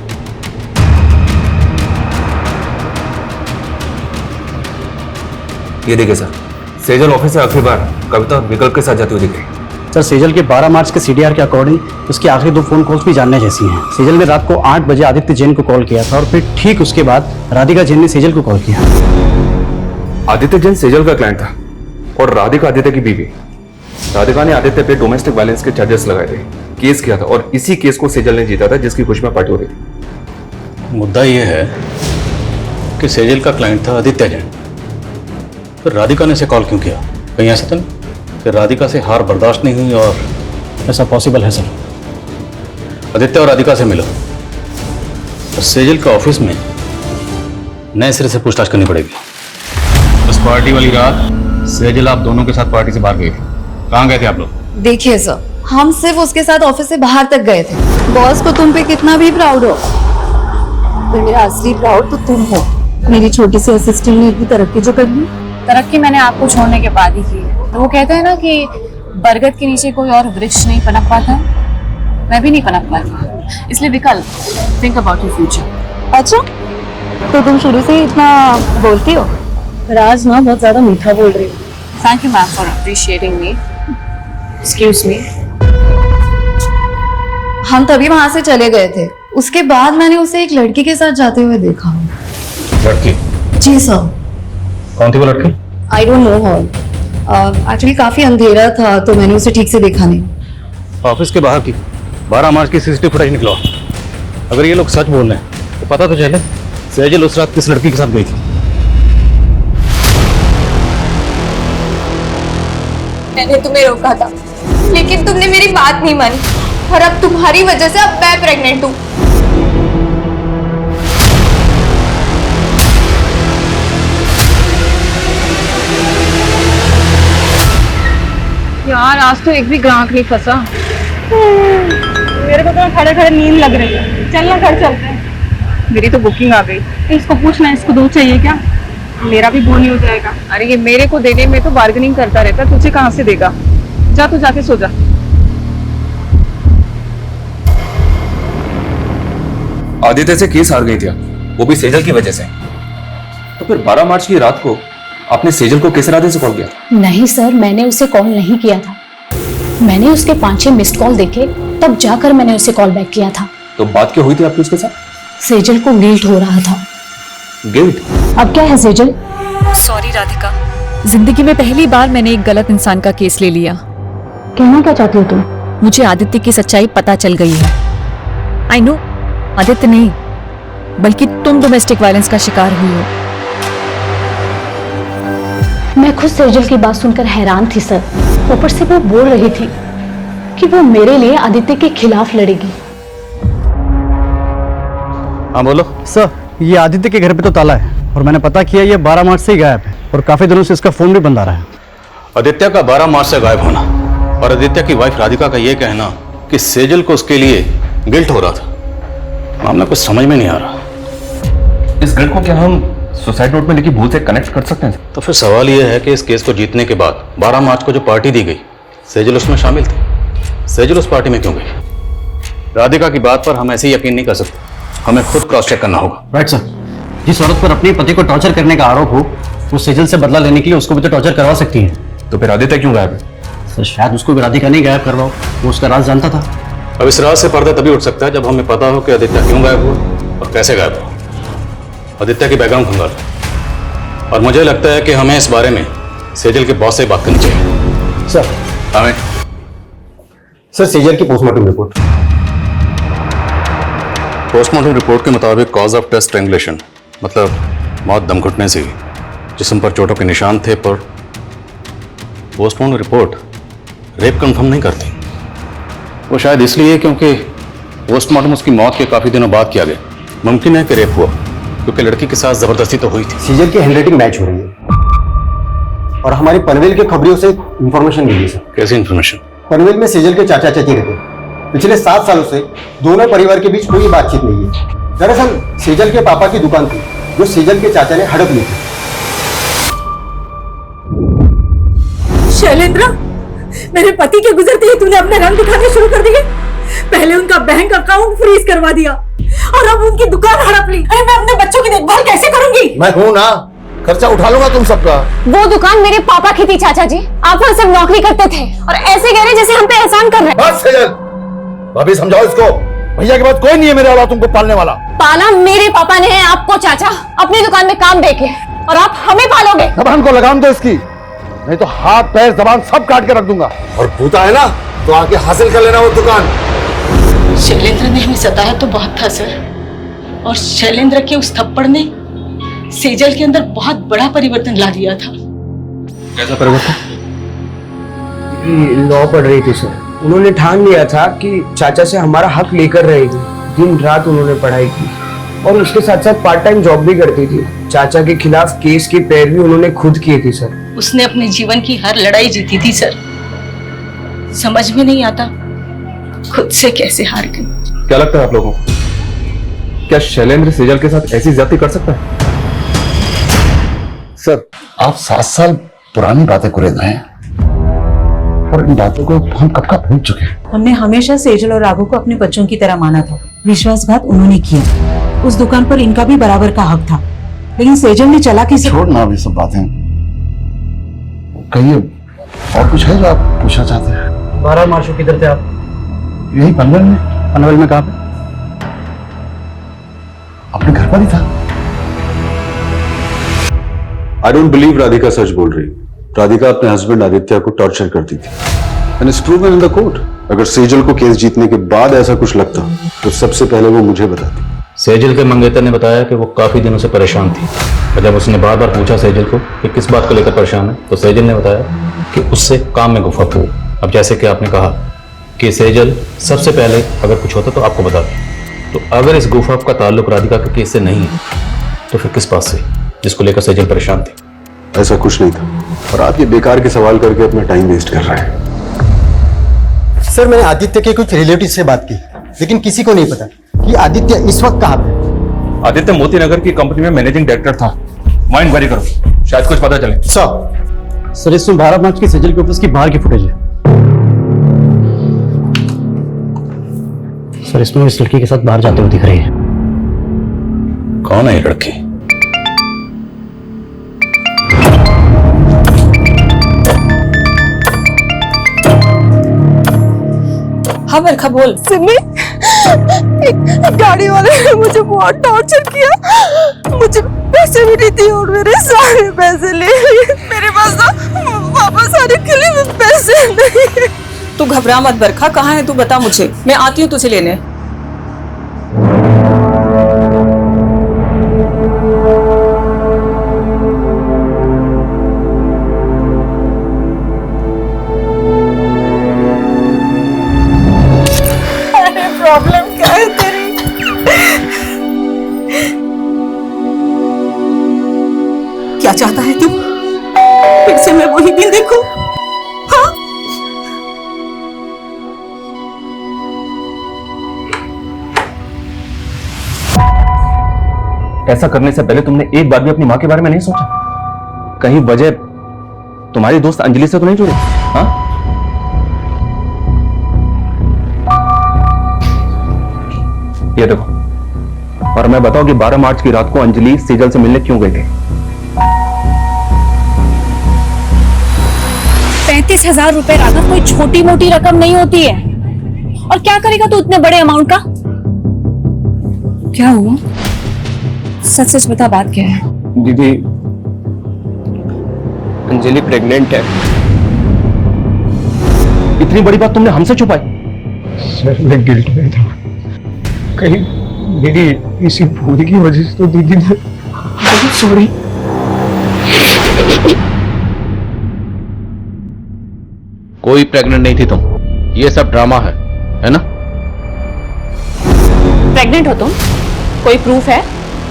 ये देखिए सर, सेजल ऑफिस से आखिरी बार कविता और विकल्प के साथ जाती हुई दिख रही। सर सेजल के 12 मार्च के सीडीआर के अकॉर्डिंग उसकी आखिरी 2 फोन कॉल्स भी जानने जैसी हैं। सेजल ने रात को 8 बजे आदित्य जैन को कॉल किया था और फिर ठीक उसके बाद राधिका जैन ने सेजल को कॉल किया। आदित्य जैन सेजल का क्लाइंट था और राधिका आदित्य की बीवी। राधिका ने आदित्य पे डोमेस्टिक वायलेंस के चार्जेस लगाए थे, केस किया था और इसी केस को सेजल ने जीता था जिसकी खुशी में पार्टी हो रही थी। मुद्दा यह है कि सेजल का क्लाइंट था आदित्य जैन, तो राधिका ने इसे कॉल क्यों किया? कहीं ऐसा तो नहीं कि राधिका से हार बर्दाश्त नहीं हुई और ऐसा पॉसिबल है सर। आदित्य और राधिका से मिला और सेजल के ऑफिस में नए सिरे से पूछताछ करनी पड़ेगी। उस पार्टी वाली रात सेजल आप दोनों के साथ पार्टी से बाहर गए थे, कहाँ गए थे आप लोग? देखिए सर, हम सिर्फ उसके साथ ऑफिस से बाहर तक गए थे। बॉस को तुम पे कितना भी प्राउड हो, पर मेरा असली प्राउड तो तुम हो। मेरी छोटी सी असिस्टेंट ने इतनी तरक्की जो कर ली। तरक्की मैंने आपको छोड़ने के बाद ही की है। तो वो कहते हैं ना कि बरगद के नीचे कोई और वृक्ष नहीं पनप पाता, मैं भी नहीं पनप पाती। इसलिए विकल्प, थिंक अबाउट योर फ्यूचर। अच्छा, तो तुम शुरू से ही इतना बोलती हो? राज ना बहुत ज्यादा मीठा बोल रही हो। Thank you ma'am for appreciating me. Excuse me. हम तभी वहां से चले गए थे। उसके बाद मैंने उसे एक लड़की के साथ जाते हुए देखा। लड़की? जी सर। कौन थी वो लड़की? I don't know her. Actually काफी अंधेरा था तो मैंने उसे ठीक से देखा नहीं। ऑफिस के बाहर की 12 मार्च की सीसीटीवी फुटेज निकला। अगर ये लोग सच बोल रहे हैं तो पता तो चले सेजल उस रात किस लड़की के साथ गई थी। मैंने तुम्हें रोका था, लेकिन तुमने मेरी बात नहीं मानी और अब तुम्हारी वजह से अब मैं प्रेग्नेंट हूँ। यार आज तो एक भी ग्राहक नहीं फंसा। मेरे को तो खड़े खड़े नींद लग रही है। चलना घर चलते हैं। मेरी तो बुकिंग आ गई। इसको पूछना, इसको दूध चाहिए क्या? मेरा भी बोनी हो जाएगा। अरे ये मेरे को देने में तो बार्गेनिंग करता रहता, तुझे कहाँ से देगा? जा तू जाके सो जा। आदित्य से केस हार गई थी, वो भी सेजल की वजह से। तो फिर 12 मार्च की रात को आपने सेजल को किस इरादे से कॉल किया? नहीं सर, मैंने उसे कॉल नहीं किया था। मैंने उसके 5-6 मिस्ड कॉल देखे, तब जाकर मैंने उसे कॉल बैक किया था। तो बात क्या हुई थी आपकी उसके साथ? सेजल को गिल्ट हो रहा था। गिल्ट? अब क्या है सेजल? सॉरी राधिका, जिंदगी में पहली बार मैंने एक गलत इंसान का केस ले लिया। कहना क्या चाहती हो तुम? मुझे आदित्य की सच्चाई पता चल गई है। आई नो, आदित्य नहीं बल्कि तुम डोमेस्टिक वायलेंस का शिकार हुई हो। मैं खुद सेजल की बात सुनकर हैरान थी सर। ऊपर से वो बोल रही थी कि वो मेरे लिए आदित्य के खिलाफ लड़ेगी। हाँ बोलो सर। ये आदित्य के घर पे तो ताला है और मैंने पता किया ये 12 मार्च से ही गायब है और काफी दिनों से इसका फोन भी बंद आ रहा है। आदित्य का 12 मार्च से गायब होना और आदित्य की वाइफ राधिका का यह कहना कि सेजल को उसके लिए गिल्ट हो रहा था, मामला कुछ समझ में नहीं आ रहा। इस गिल्ट को क्या हम सुसाइड नोट में लिखी भूल से कनेक्ट कर सकते हैं? तो फिर सवाल यह है कि इस केस को जीतने के बाद 12 मार्च को जो पार्टी दी गई, सेजल उसमें शामिल थी। सेजल उस पार्टी में क्यों गई? राधिका की बात पर हम ऐसे ही यकीन नहीं कर सकते, हमें खुद क्रॉस चेक करना होगा। Right sir. जिस औरत पर अपने पति को टॉर्चर करने का आरोप हो, वो सेजल से बदला लेने के लिए उसको भी तो टॉर्चर करवा सकती है। तो फिर आदित्य क्यों गायब है? सर शायद उसको भी राधिका नहीं गायब करवाओ, वो उसका राज जानता था। अब इस राज से पर्दा तभी उठ सकता है जब हमें पता हो कि आदित्य क्यों गायब हुआ और कैसे गायब हुआ। आदित्य की बैकग्राउंड खंगाल, और मुझे लगता है कि हमें इस बारे में सेजल के बॉस से बात करनी चाहिए। सर हमें सर सेजल की पोस्टमार्टम रिपोर्ट। पोस्टमार्टम रिपोर्ट के मुताबिक कॉज ऑफ डेथ स्ट्रैंगुलेशन, मतलब मौत दम घुटने से। जिस्म पर चोटों के निशान थे, पर पोस्टमार्टम रिपोर्ट रेप कंफर्म नहीं करती। वो शायद इसलिए क्योंकि पोस्टमार्टम उसकी मौत के काफी दिनों बाद किया गया। मुमकिन है कि रेप हुआ क्योंकि लड़की के साथ जबरदस्ती तो हुई थी। सेजल की हैंडराइटिंग मैच हो रही है और हमारी पनवेल के खबरियों से इंफॉर्मेशन मिली है सर। कैसी इंफॉर्मेशन? पनवेल में सेजल के चाचा चाची रहते हैं। पिछले 7 सालों से दोनों परिवार के बीच कोई बातचीत नहीं है। दरअसल सेजल के पापा की दुकान थी जो सेजल के चाचा ने हड़प ली थी। शैलेंद्र, मेरे पति के गुजरते ही तूने अपने रंग दिखाने शुरू कर दिए। पहले उनका बैंक अकाउंट फ्रीज करवा दिया और अब उनकी दुकान हड़प ली। अरे मैं अपने बच्चों की देखभाल कैसे करूंगी? मैं हूं ना, खर्चा उठा लूंगा तुम सबका। वो दुकान मेरे पापा की थी चाचा जी। आप वहाँ सिर्फ नौकरी करते थे और ऐसे कह रहे जैसे हम पे एहसान कर रहे हैं। बस सेजल, भाभी समझाओ इसको। भैया के बाद कोई नहीं है मेरे अलावा तुमको पालने वाला। पाला मेरे पापा ने है आपको चाचा, अपनी दुकान में काम देके, और आप हमें पालोगे। जबान को लगाम दो इसकी, नहीं तो हाथ पैर जबान सब काट के रख दूंगा। और भूता है ना तो आके हासिल कर लेना वो दुकान। शैलेंद्र ने हमें सताया तो बहुत था सर, और शैलेंद्र के उस थप्पड़ ने सेजल के अंदर बहुत बड़ा परिवर्तन ला दिया था। कैसा परिवर्तन? लॉ पढ़ रही थी सर। उन्होंने ठान लिया था कि चाचा से हमारा हक लेकर रहेगी। दिन रात उन्होंने पढ़ाई की। और उसके साथ साथ पार्ट टाइम जॉब भी करती थी। चाचा के खिलाफ केस की पैरवी उन्होंने खुद की थी सर। उसने अपने जीवन की हर लड़ाई जीती थी सर। समझ में नहीं आता खुद से कैसे हार गई। क्या लगता है आप लोगों को, क्या शैलेंद्र सेजल के साथ ऐसी ज्यादती कर सकता है? सर, आप 7 साल पुरानी बातें कुरेद रहे हैं और इन बातों को हम कब का भूल चुके हैं। हमने हमेशा सेजल और राघव को अपने बच्चों की तरह माना था। विश्वासघात उन्होंने किया। उस दुकान पर इनका भी बराबर का हक था, लेकिन सेजल ने चालाकी से। छोड़ना अभी सब बातें, कहिए और कुछ है जो आप पूछना चाहते हैं? 12 मार्च को किधर थे आप? यही पनवेल में। पनवेल में कहाँ पे? अपने घर पर ही था। आई डोंट बिलीव राधिका सच बोल रही। राधिका अपने हस्बैंड आदित्य को टॉर्चर करती थी and it's proven in the court. अगर सेजल को केस जीतने के बाद ऐसा कुछ लगता तो सबसे पहले वो मुझे बताती। सेजल के मंगेतर ने बताया कि वो काफी दिनों से परेशान थी और जब उसने बार बार पूछा सेजल को कि किस बात को लेकर परेशान है तो सेजल ने बताया कि उससे काम में गुफा हो। अब जैसे कि आपने कहा कि सेजल सबसे पहले अगर कुछ होता तो आपको बताती, तो अगर इस गुफा का ताल्लुक राधिका के केस से नहीं है तो फिर किस बात से जिसको लेकर सेजल परेशान थी? ऐसा कुछ नहीं था और आप ये बेकार के सवाल करके अपना टाइम वेस्ट कर रहे हैं। सर, मैंने आदित्य के कुछ रिलेटिव से बात की, लेकिन किसी को नहीं पता कि आदित्य इस वक्त कहाँ पे। आदित्य मोती नगर की कंपनी में मैनेजिंग डायरेक्टर था। वहां इंक्वायरी करो, शायद कुछ पता चले। सर, इसमें 12 मार्च की सेजल के ऑफिस की बाहर की फुटेज है। सर, इसमें इस लड़की के साथ बाहर जाते हुए दिख रही है। कौन है ये लड़की? हाँ बरखा बोल। सिमी, एक गाड़ी वाले ने मुझे बहुत टॉर्चर किया। मुझे पैसे भी नहीं दिए और मेरे सारे पैसे ले लिए। मेरे पास तो वापस आने के लिए पैसे नहीं। तू घबरा मत बरखा, कहाँ है तू बता मुझे, मैं आती हूँ तुझे लेने। प्रॉब्लम क्या है तेरी? क्या चाहता है तू? फिर से मैं वही दिन देखूं? हाँ? ऐसा करने से पहले तुमने एक बार भी अपनी माँ के बारे में नहीं सोचा? कहीं वजह तुम्हारी दोस्त अंजलि से तो नहीं जुड़ी? हाँ? ये देखो, और मैं बताऊं कि 12 मार्च की रात को अंजलि सेजल से मिलने क्यों गई थी? 35,000 रुपए राघव कोई छोटी मोटी रकम नहीं होती है। और क्या करेगा तू इतने बड़े अमाउंट का? क्या हुआ? सच सच बता, बात क्या है? दीदी, अंजलि प्रेग्नेंट है। इतनी बड़ी बात तुमने हमसे छुपाई? सर, मैं गिल्ट में था। कहीं मेरी इसी भूल की वजह से तो दीदी ने। सॉरी। कोई प्रेग्नेंट नहीं थी तुम, ये सब ड्रामा है ना? प्रेग्नेंट हो तुम? कोई प्रूफ है?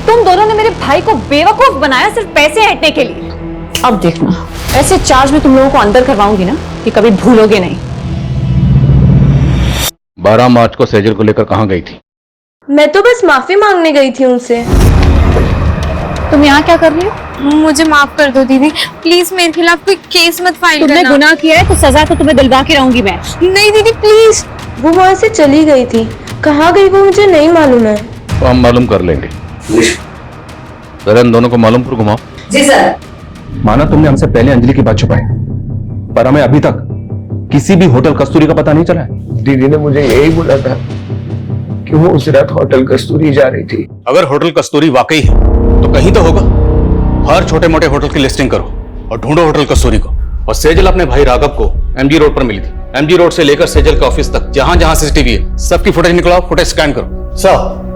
तुम दोनों ने मेरे भाई को बेवकूफ बनाया सिर्फ पैसे हटने के लिए। अब देखना, ऐसे चार्ज में तुम लोगों को अंदर करवाऊंगी ना कि कभी भूलोगे नहीं। 12 मार्च को सेजल को लेकर कहाँ गई थी? मैं तो बस माफी मांगने गई थी उनसे। तुम यहाँ क्या कर रही हो? मुझे माफ कर दो दीदी, प्लीज मेरे खिलाफ कोई केस मत फाइल करना। तुमने गुनाह किया है तो सजा तो तुम्हें दिलवा के रहूंगी मैं। नहीं दीदी प्लीज। वो वहाँ से चली गई थी, कहाँ गई वो मुझे नहीं मालूम है। तो हम मालूम कर लेंगे। जरा इन दोनों को मालूम पर घुमाओ। जी सर। माना तुमने हमसे पहले अंजलि की बात छुपाई, पर हमें अभी तक किसी भी होटल कस्तूरी का पता नहीं चला है। दीदी ने मुझे यही बोला था कि वो उस रात होटल कस्तूरी जा रही थी। अगर होटल कस्तूरी वाकई है तो कहीं तो होगा। हर छोटे मोटे होटल की लिस्टिंग करो और ढूंढो होटल कस्तूरी को। और सेजल अपने भाई राघव को एमजी रोड पर मिली थी। एमजी रोड से लेकर सेजल के ऑफिस तक जहां जहां सीसीटीवी है सबकी फुटेज निकलाओ, फुटेज स्कैन करो। सर,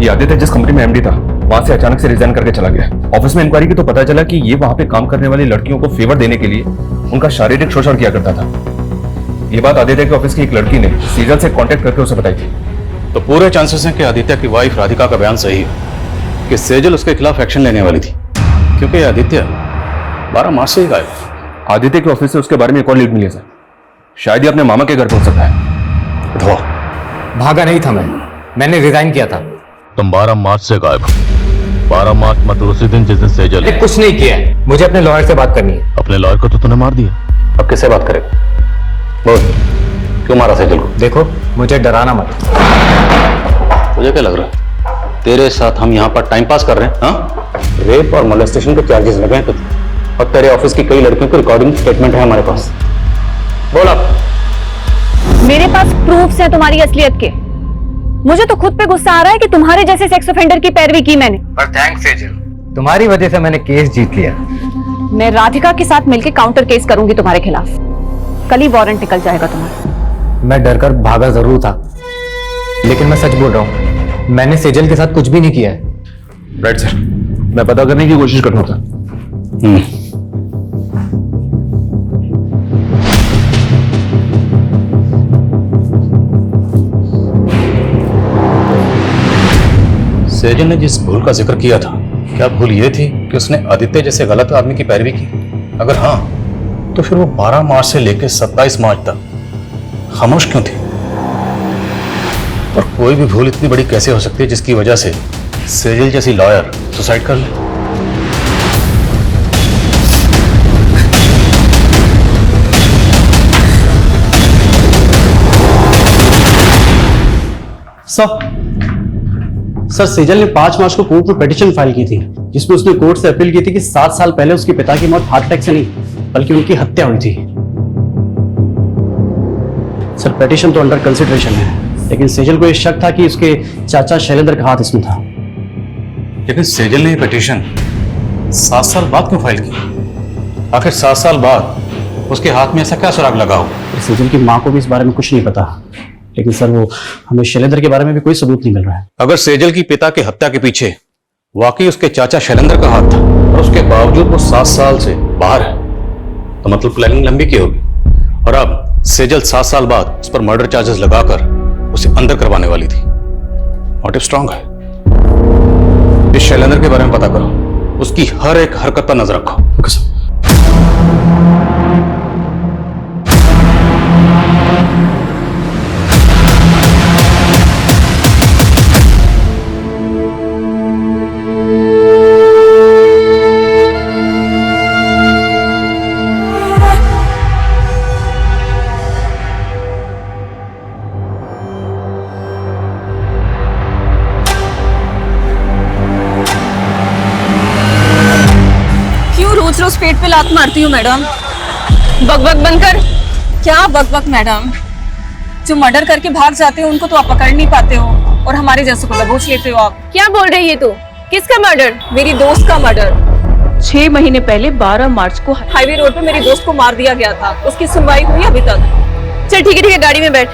ये आदित्य जिस कंपनी में एमडी था वहां से अचानक से रिजाइन करके चला गया। ऑफिस में इंक्वायरी की तो पता चला कि ये वहां पे काम करने वाली लड़कियों को फेवर देने के लिए उनका शारीरिक शोषण किया करता था। ये बात आदित्य के ऑफिस की एक लड़की ने सेजल से कांटेक्ट करके उसे बताई थी। तो पूरे चांसेस हैं कि आदित्य की वाइफ राधिका का बयान सही है कि सेजल उसके खिलाफ एक्शन लेने वाली थी, क्योंकि आदित्य 12 मार्च से ही गायब। आदित्य के ऑफिस से उसके बारे में एक और लीड मिली है सर। शायद ही अपने मामा के घर पहुंच सकता है। उठवा। भागा नहीं था मैंने रिजाइन किया था। तुम 12 मार्च से गायब हो। 12 मार्च मतलब उसी दिन जिस दिन सेजल मैंने कुछ नहीं किया है। मुझे अपने लॉयर से बात करनी है। अपने लॉयर को तो तूने मार दिया, अब किससे बात करेगा? बोल, क्यों मारा सेजल को? देखो, मुझे डराना मत। मुझे क्या लग रहा है तेरे साथ हम यहाँ पर टाइम पास कर रहे हैं? हाँ, रेप और मोलेस्टेशन के चार्जेस लगे हैं तुझे, और तेरे ऑफिस की कई लड़कियों की रिकॉर्डिंग स्टेटमेंट है हमारे पास। बोल अब। मेरे पास प्रूफ्स हैं तुम्हारी असलियत के। मुझे तो खुद पे गुस्सा आ रहा है कि तुम्हारे जैसे सेक्स ऑफेंडर की पैरवी की मैंने। पर थैंक्स सेजल, तुम्हारी वजह से मैंने केस जीत लिया। मैं राधिका के साथ मिलकर काउंटर केस करूंगी तुम्हारे खिलाफ। कल ही वारंट निकल जाएगा तुम्हारा। मैं डरकर भागा जरूर था, लेकिन मैं सच बोल रहा हूँ, मैंने सेजल के साथ कुछ भी नहीं किया है। राइट सर, मैं पता करने की कोशिश कर रहा था। सेजल ने जिस भूल का जिक्र किया था, क्या भूल ये थी कि उसने आदित्य जैसे गलत आदमी की पैरवी की? अगर हाँ, तो फिर वो 12 मार्च से लेकर 27 मार्च तक खामोश क्यों थी? और कोई भी भूल इतनी बड़ी कैसे हो सकती है जिसकी वजह से सेजल जैसी लॉयर सुसाइड कर ले? सर सेजल ने 5 मार्च को कोर्ट में पिटीशन फाइल की थी, जिसमें उसने कोर्ट से अपील की थी कि 7 साल पहले उसके पिता की मौत हार्ट अटैक से नहीं बल्कि उनकी हत्या हुई थी। सर पिटीशन तो अंडर कंसिडरेशन है, लेकिन सेजल को यह शक था कि उसके चाचा शैलेंद्र का हाथ इसमें था। लेकिन सेजल ने ये पिटीशन 7 साल बाद क्यों फाइल की? आखिर 7 साल बाद उसके हाथ में ऐसा क्या सुराग लगा हो? सेजल की माँ को भी इस बारे में कुछ नहीं पता, लेकिन सर वो हमें शैलेंद्र के बारे में भी कोई सबूत नहीं मिल रहा है। अगर सेजल की पिता के हत्या के पीछे वाकई उसके चाचा शैलेंद्र का हाथ था और उसके बावजूद वो 7 साल से बाहर है, तो मतलब प्लानिंग लंबी की होगी। और अब सेजल 7 साल बाद उस पर मर्डर चार्जेस लगाकर उसे अंदर करवाने वाली थी। मोटिव स्ट्रांग है। इस शैलेंद्र के बारे में पता करो, उसकी हर एक हरकत पर नजर रखो। Okay sir. रोज पेट पे लात मारती हूँ मैडम। बकबक बनकर। क्या बकबक मैडम? जो मर्डर करके भाग जाते हो उनको तो आप पकड़ नहीं पाते हो, और हमारे जैसों को दबोच लेते हो आप। क्या बोल रही है तू? किसका मर्डर? मेरी दोस्त का मर्डर। 6 महीने पहले 12 मार्च को हाईवे रोड पे मेरी दोस्त को मार दिया गया था। उसकी सुनवाई हुई अभी तक? चल ठीक है, गाड़ी में बैठ।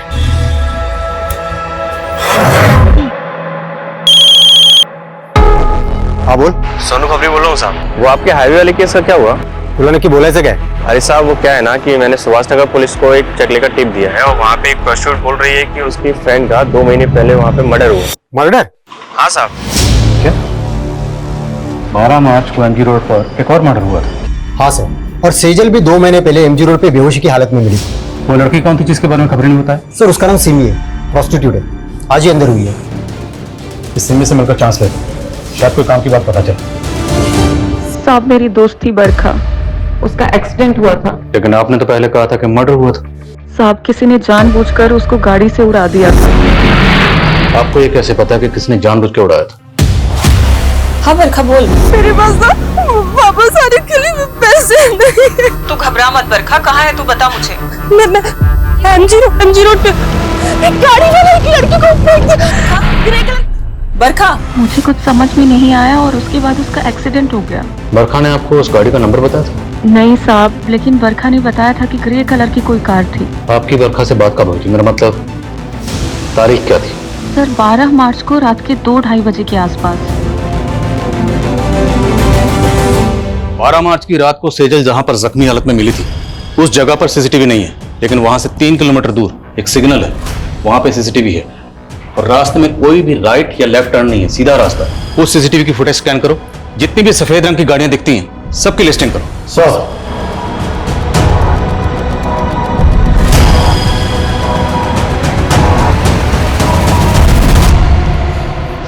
हाँ बोल। सोनू खबरी बोल रहा हूँ साहब। वो आपके हाईवे वाले केस का क्या हुआ? उन्होंने की बोला क्या? अरे साहब वो क्या है ना कि मैंने सुभाष नगर पुलिस को एक चकले का टिप दिया है, और वहाँ पे एक प्रोस्टिट्यूट बोल रही है कि उसकी फ्रेंड का 2 महीने पहले वहाँ पे मर्डर हुआ। मर्डर? हाँ साहब। क्या 12 मार्च को एमजी रोड पर एक और मर्डर हुआ था? हाँ सर, और सेजल भी 2 महीने पहले एमजी रोड पे बेहोशी की हालत में मिली। वो लड़की कौन थी जिसके बारे में खबर नहीं बताया? सर उसका नाम सिमी है, प्रोस्टिट्यूट है, आज ही अंदर हुई है। इस सिमी से मिलकर चांस लेते, शायद कोई काम की बात पता चले। साहब मेरी दोस्त थी बरखा, उसका एक्सीडेंट हुआ था। लेकिन आपने तो पहले कहा था कि मर्डर हुआ था। साहब किसी ने जानबूझकर उसको गाड़ी से उड़ा दिया था। आपको ये कैसे पता कि किसने जानबूझ के उड़ाया था? हाँ बरखा बोल। मेरे पास तो वापस आने के लिए पैसे नहीं। तू घबरा मत बरखा, कहाँ है तू बता मुझे। मैं एमजी रोड पे गाड़ी वाला एक लड़की को फेंक दिया। बरखा मुझे कुछ समझ में नहीं आया और उसके बाद उसका एक्सीडेंट हो गया। बरखा ने आपको उस गाड़ी का नंबर बताया था? नहीं साहब, लेकिन बरखा ने बताया था कि ग्रे कलर की कोई कार थी। आपकी बरखा से बात कब हुई थी? मेरा मतलब तारीख क्या थी? सर 12 मार्च को रात के 2-2:30 बजे के आसपास। 12 मार्च की रात को सेजल जहां पर जख्मी हालत में मिली थी उस जगह पर सीसीटीवी नहीं है, लेकिन वहां से 3 किलोमीटर दूर एक सिग्नल है, वहां पे सीसीटीवी है। और रास्ते में कोई भी राइट या लेफ्ट टर्न नहीं है, सीधा रास्ता है। उस सीसीटीवी की फुटेज स्कैन करो, जितनी भी सफेद रंग की गाड़ियां दिखती हैं सबकी लिस्टिंग करो।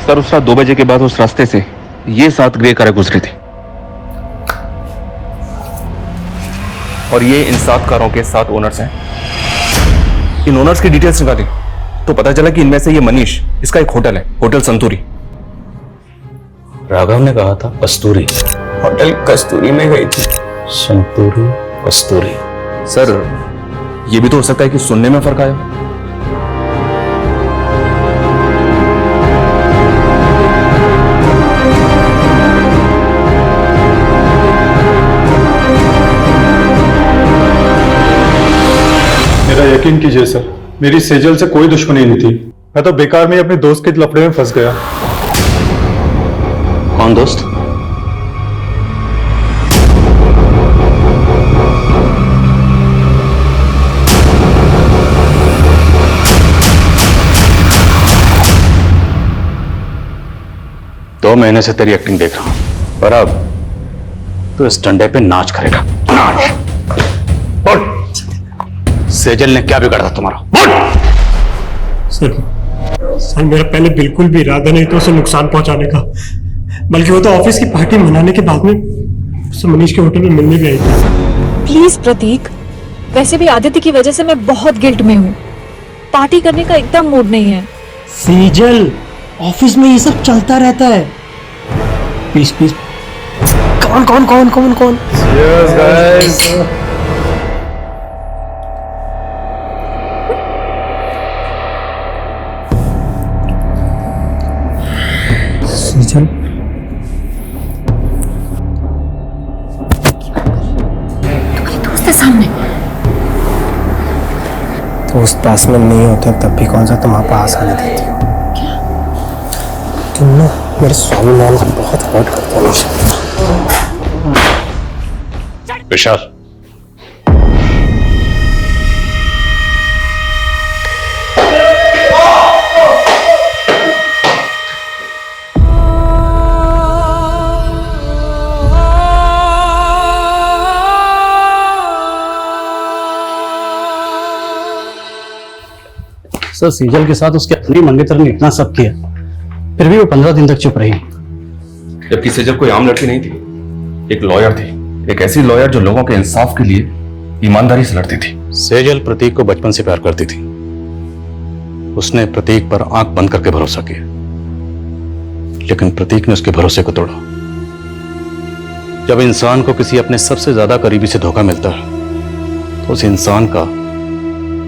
सर उस रात 2 बजे के बाद उस रास्ते से ये 7 ग्रे कारें गुजरी थी और ये इन 7 कारों के 7 ओनर्स हैं। इन ओनर्स की डिटेल्स निकाली तो पता चला कि इनमें से ये मनीष, इसका एक होटल है, होटल संतूरी। राघव ने कहा था कस्तूरी, होटल कस्तूरी में गई थी। संतूरी कस्तूरी। सर ये भी तो हो सकता है कि सुनने में फर्क आया। मेरा यकीन कीजिए सर, मेरी सेजल से कोई दुश्मनी नहीं थी। मैं तो बेकार में अपने दोस्त के लफड़े में फंस गया। कौन दोस्त? दो महीने से तेरी एक्टिंग देख रहा हूं, पर अब तो इस डंडे पे नाच करेगा। नाच। बोल, सेजल ने क्या बिगाड़ा था तुम्हारा? बोल। सर मेरा पहले बिल्कुल भी इरादा नहीं था उसे नुकसान पहुंचाने का, बल्कि वो तो ऑफिस की पार्टी मनाने के बाद में उसे मनीष के होटल में मिलने भी आई थी। प्लीज प्रतीक, वैसे भी आदित्य की वजह से मैं बहुत गिल्ट में हूँ। पार्टी करने का एकदम मूड नहीं है। सेजल, ऑफिस में ये सब चलता रहता है। Please please. कौन कौन कौन कौन कौन? Cheers, guys. सेजल, दोस्त है सामने। दोस्त पास में नहीं होते तब भी कौन सा तुम वहां पास आने देती हो? तुम ना मेरे स्वाभिमान को बहुत हर्ट करते हो। विशाल, सर सेजल के साथ उसके अपनी मंगेतर ने इतना सब किया, फिर भी वो 15 दिन तक चुप रही। जबकि सेजल कोई आम लड़की नहीं थी, एक लॉयर थी, एक ऐसी लॉयर जो लोगों के इंसाफ के लिए ईमानदारी से लड़ती थी। सेजल प्रतीक को बचपन से प्यार करती थी। उसने प्रतीक पर आंख बंद करके भरोसा किया, लेकिन प्रतीक ने उसके भरोसे को तोड़ा। जब इंसान को किसी अपने सबसे ज्यादा करीबी से धोखा मिलता है तो उस इंसान का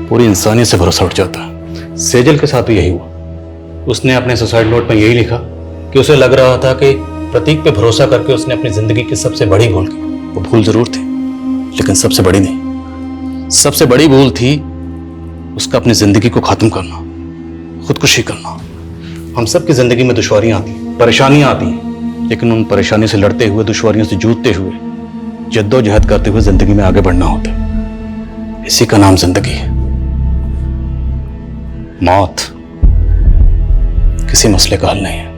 पूरी इंसानियत से भरोसा उठ जाता है। सेजल के साथ भी यही हुआ। उसने अपने सुसाइड नोट में यही लिखा कि उसे लग रहा था कि प्रतीक पे भरोसा करके उसने अपनी जिंदगी की सबसे बड़ी भूल की। वो भूल जरूर थी, लेकिन सबसे बड़ी नहीं। सबसे बड़ी भूल थी उसका अपनी जिंदगी को खत्म करना, खुदकुशी करना। हम सब की जिंदगी में दुश्वारियां आती हैं, परेशानियां आती हैं, लेकिन उन परेशानियों से लड़ते हुए, दुश्वारियों से जूझते हुए, जद्दोजहद करते हुए जिंदगी में आगे बढ़ना होता है। इसी का नाम जिंदगी है। मौत किसी मसले का हल नहीं है।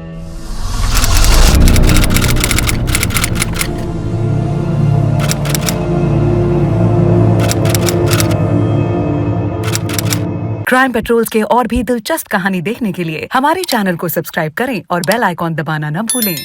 क्राइम पेट्रोल्स के और भी दिलचस्प कहानी देखने के लिए हमारे चैनल को सब्सक्राइब करें और बेल आइकॉन दबाना न भूलें।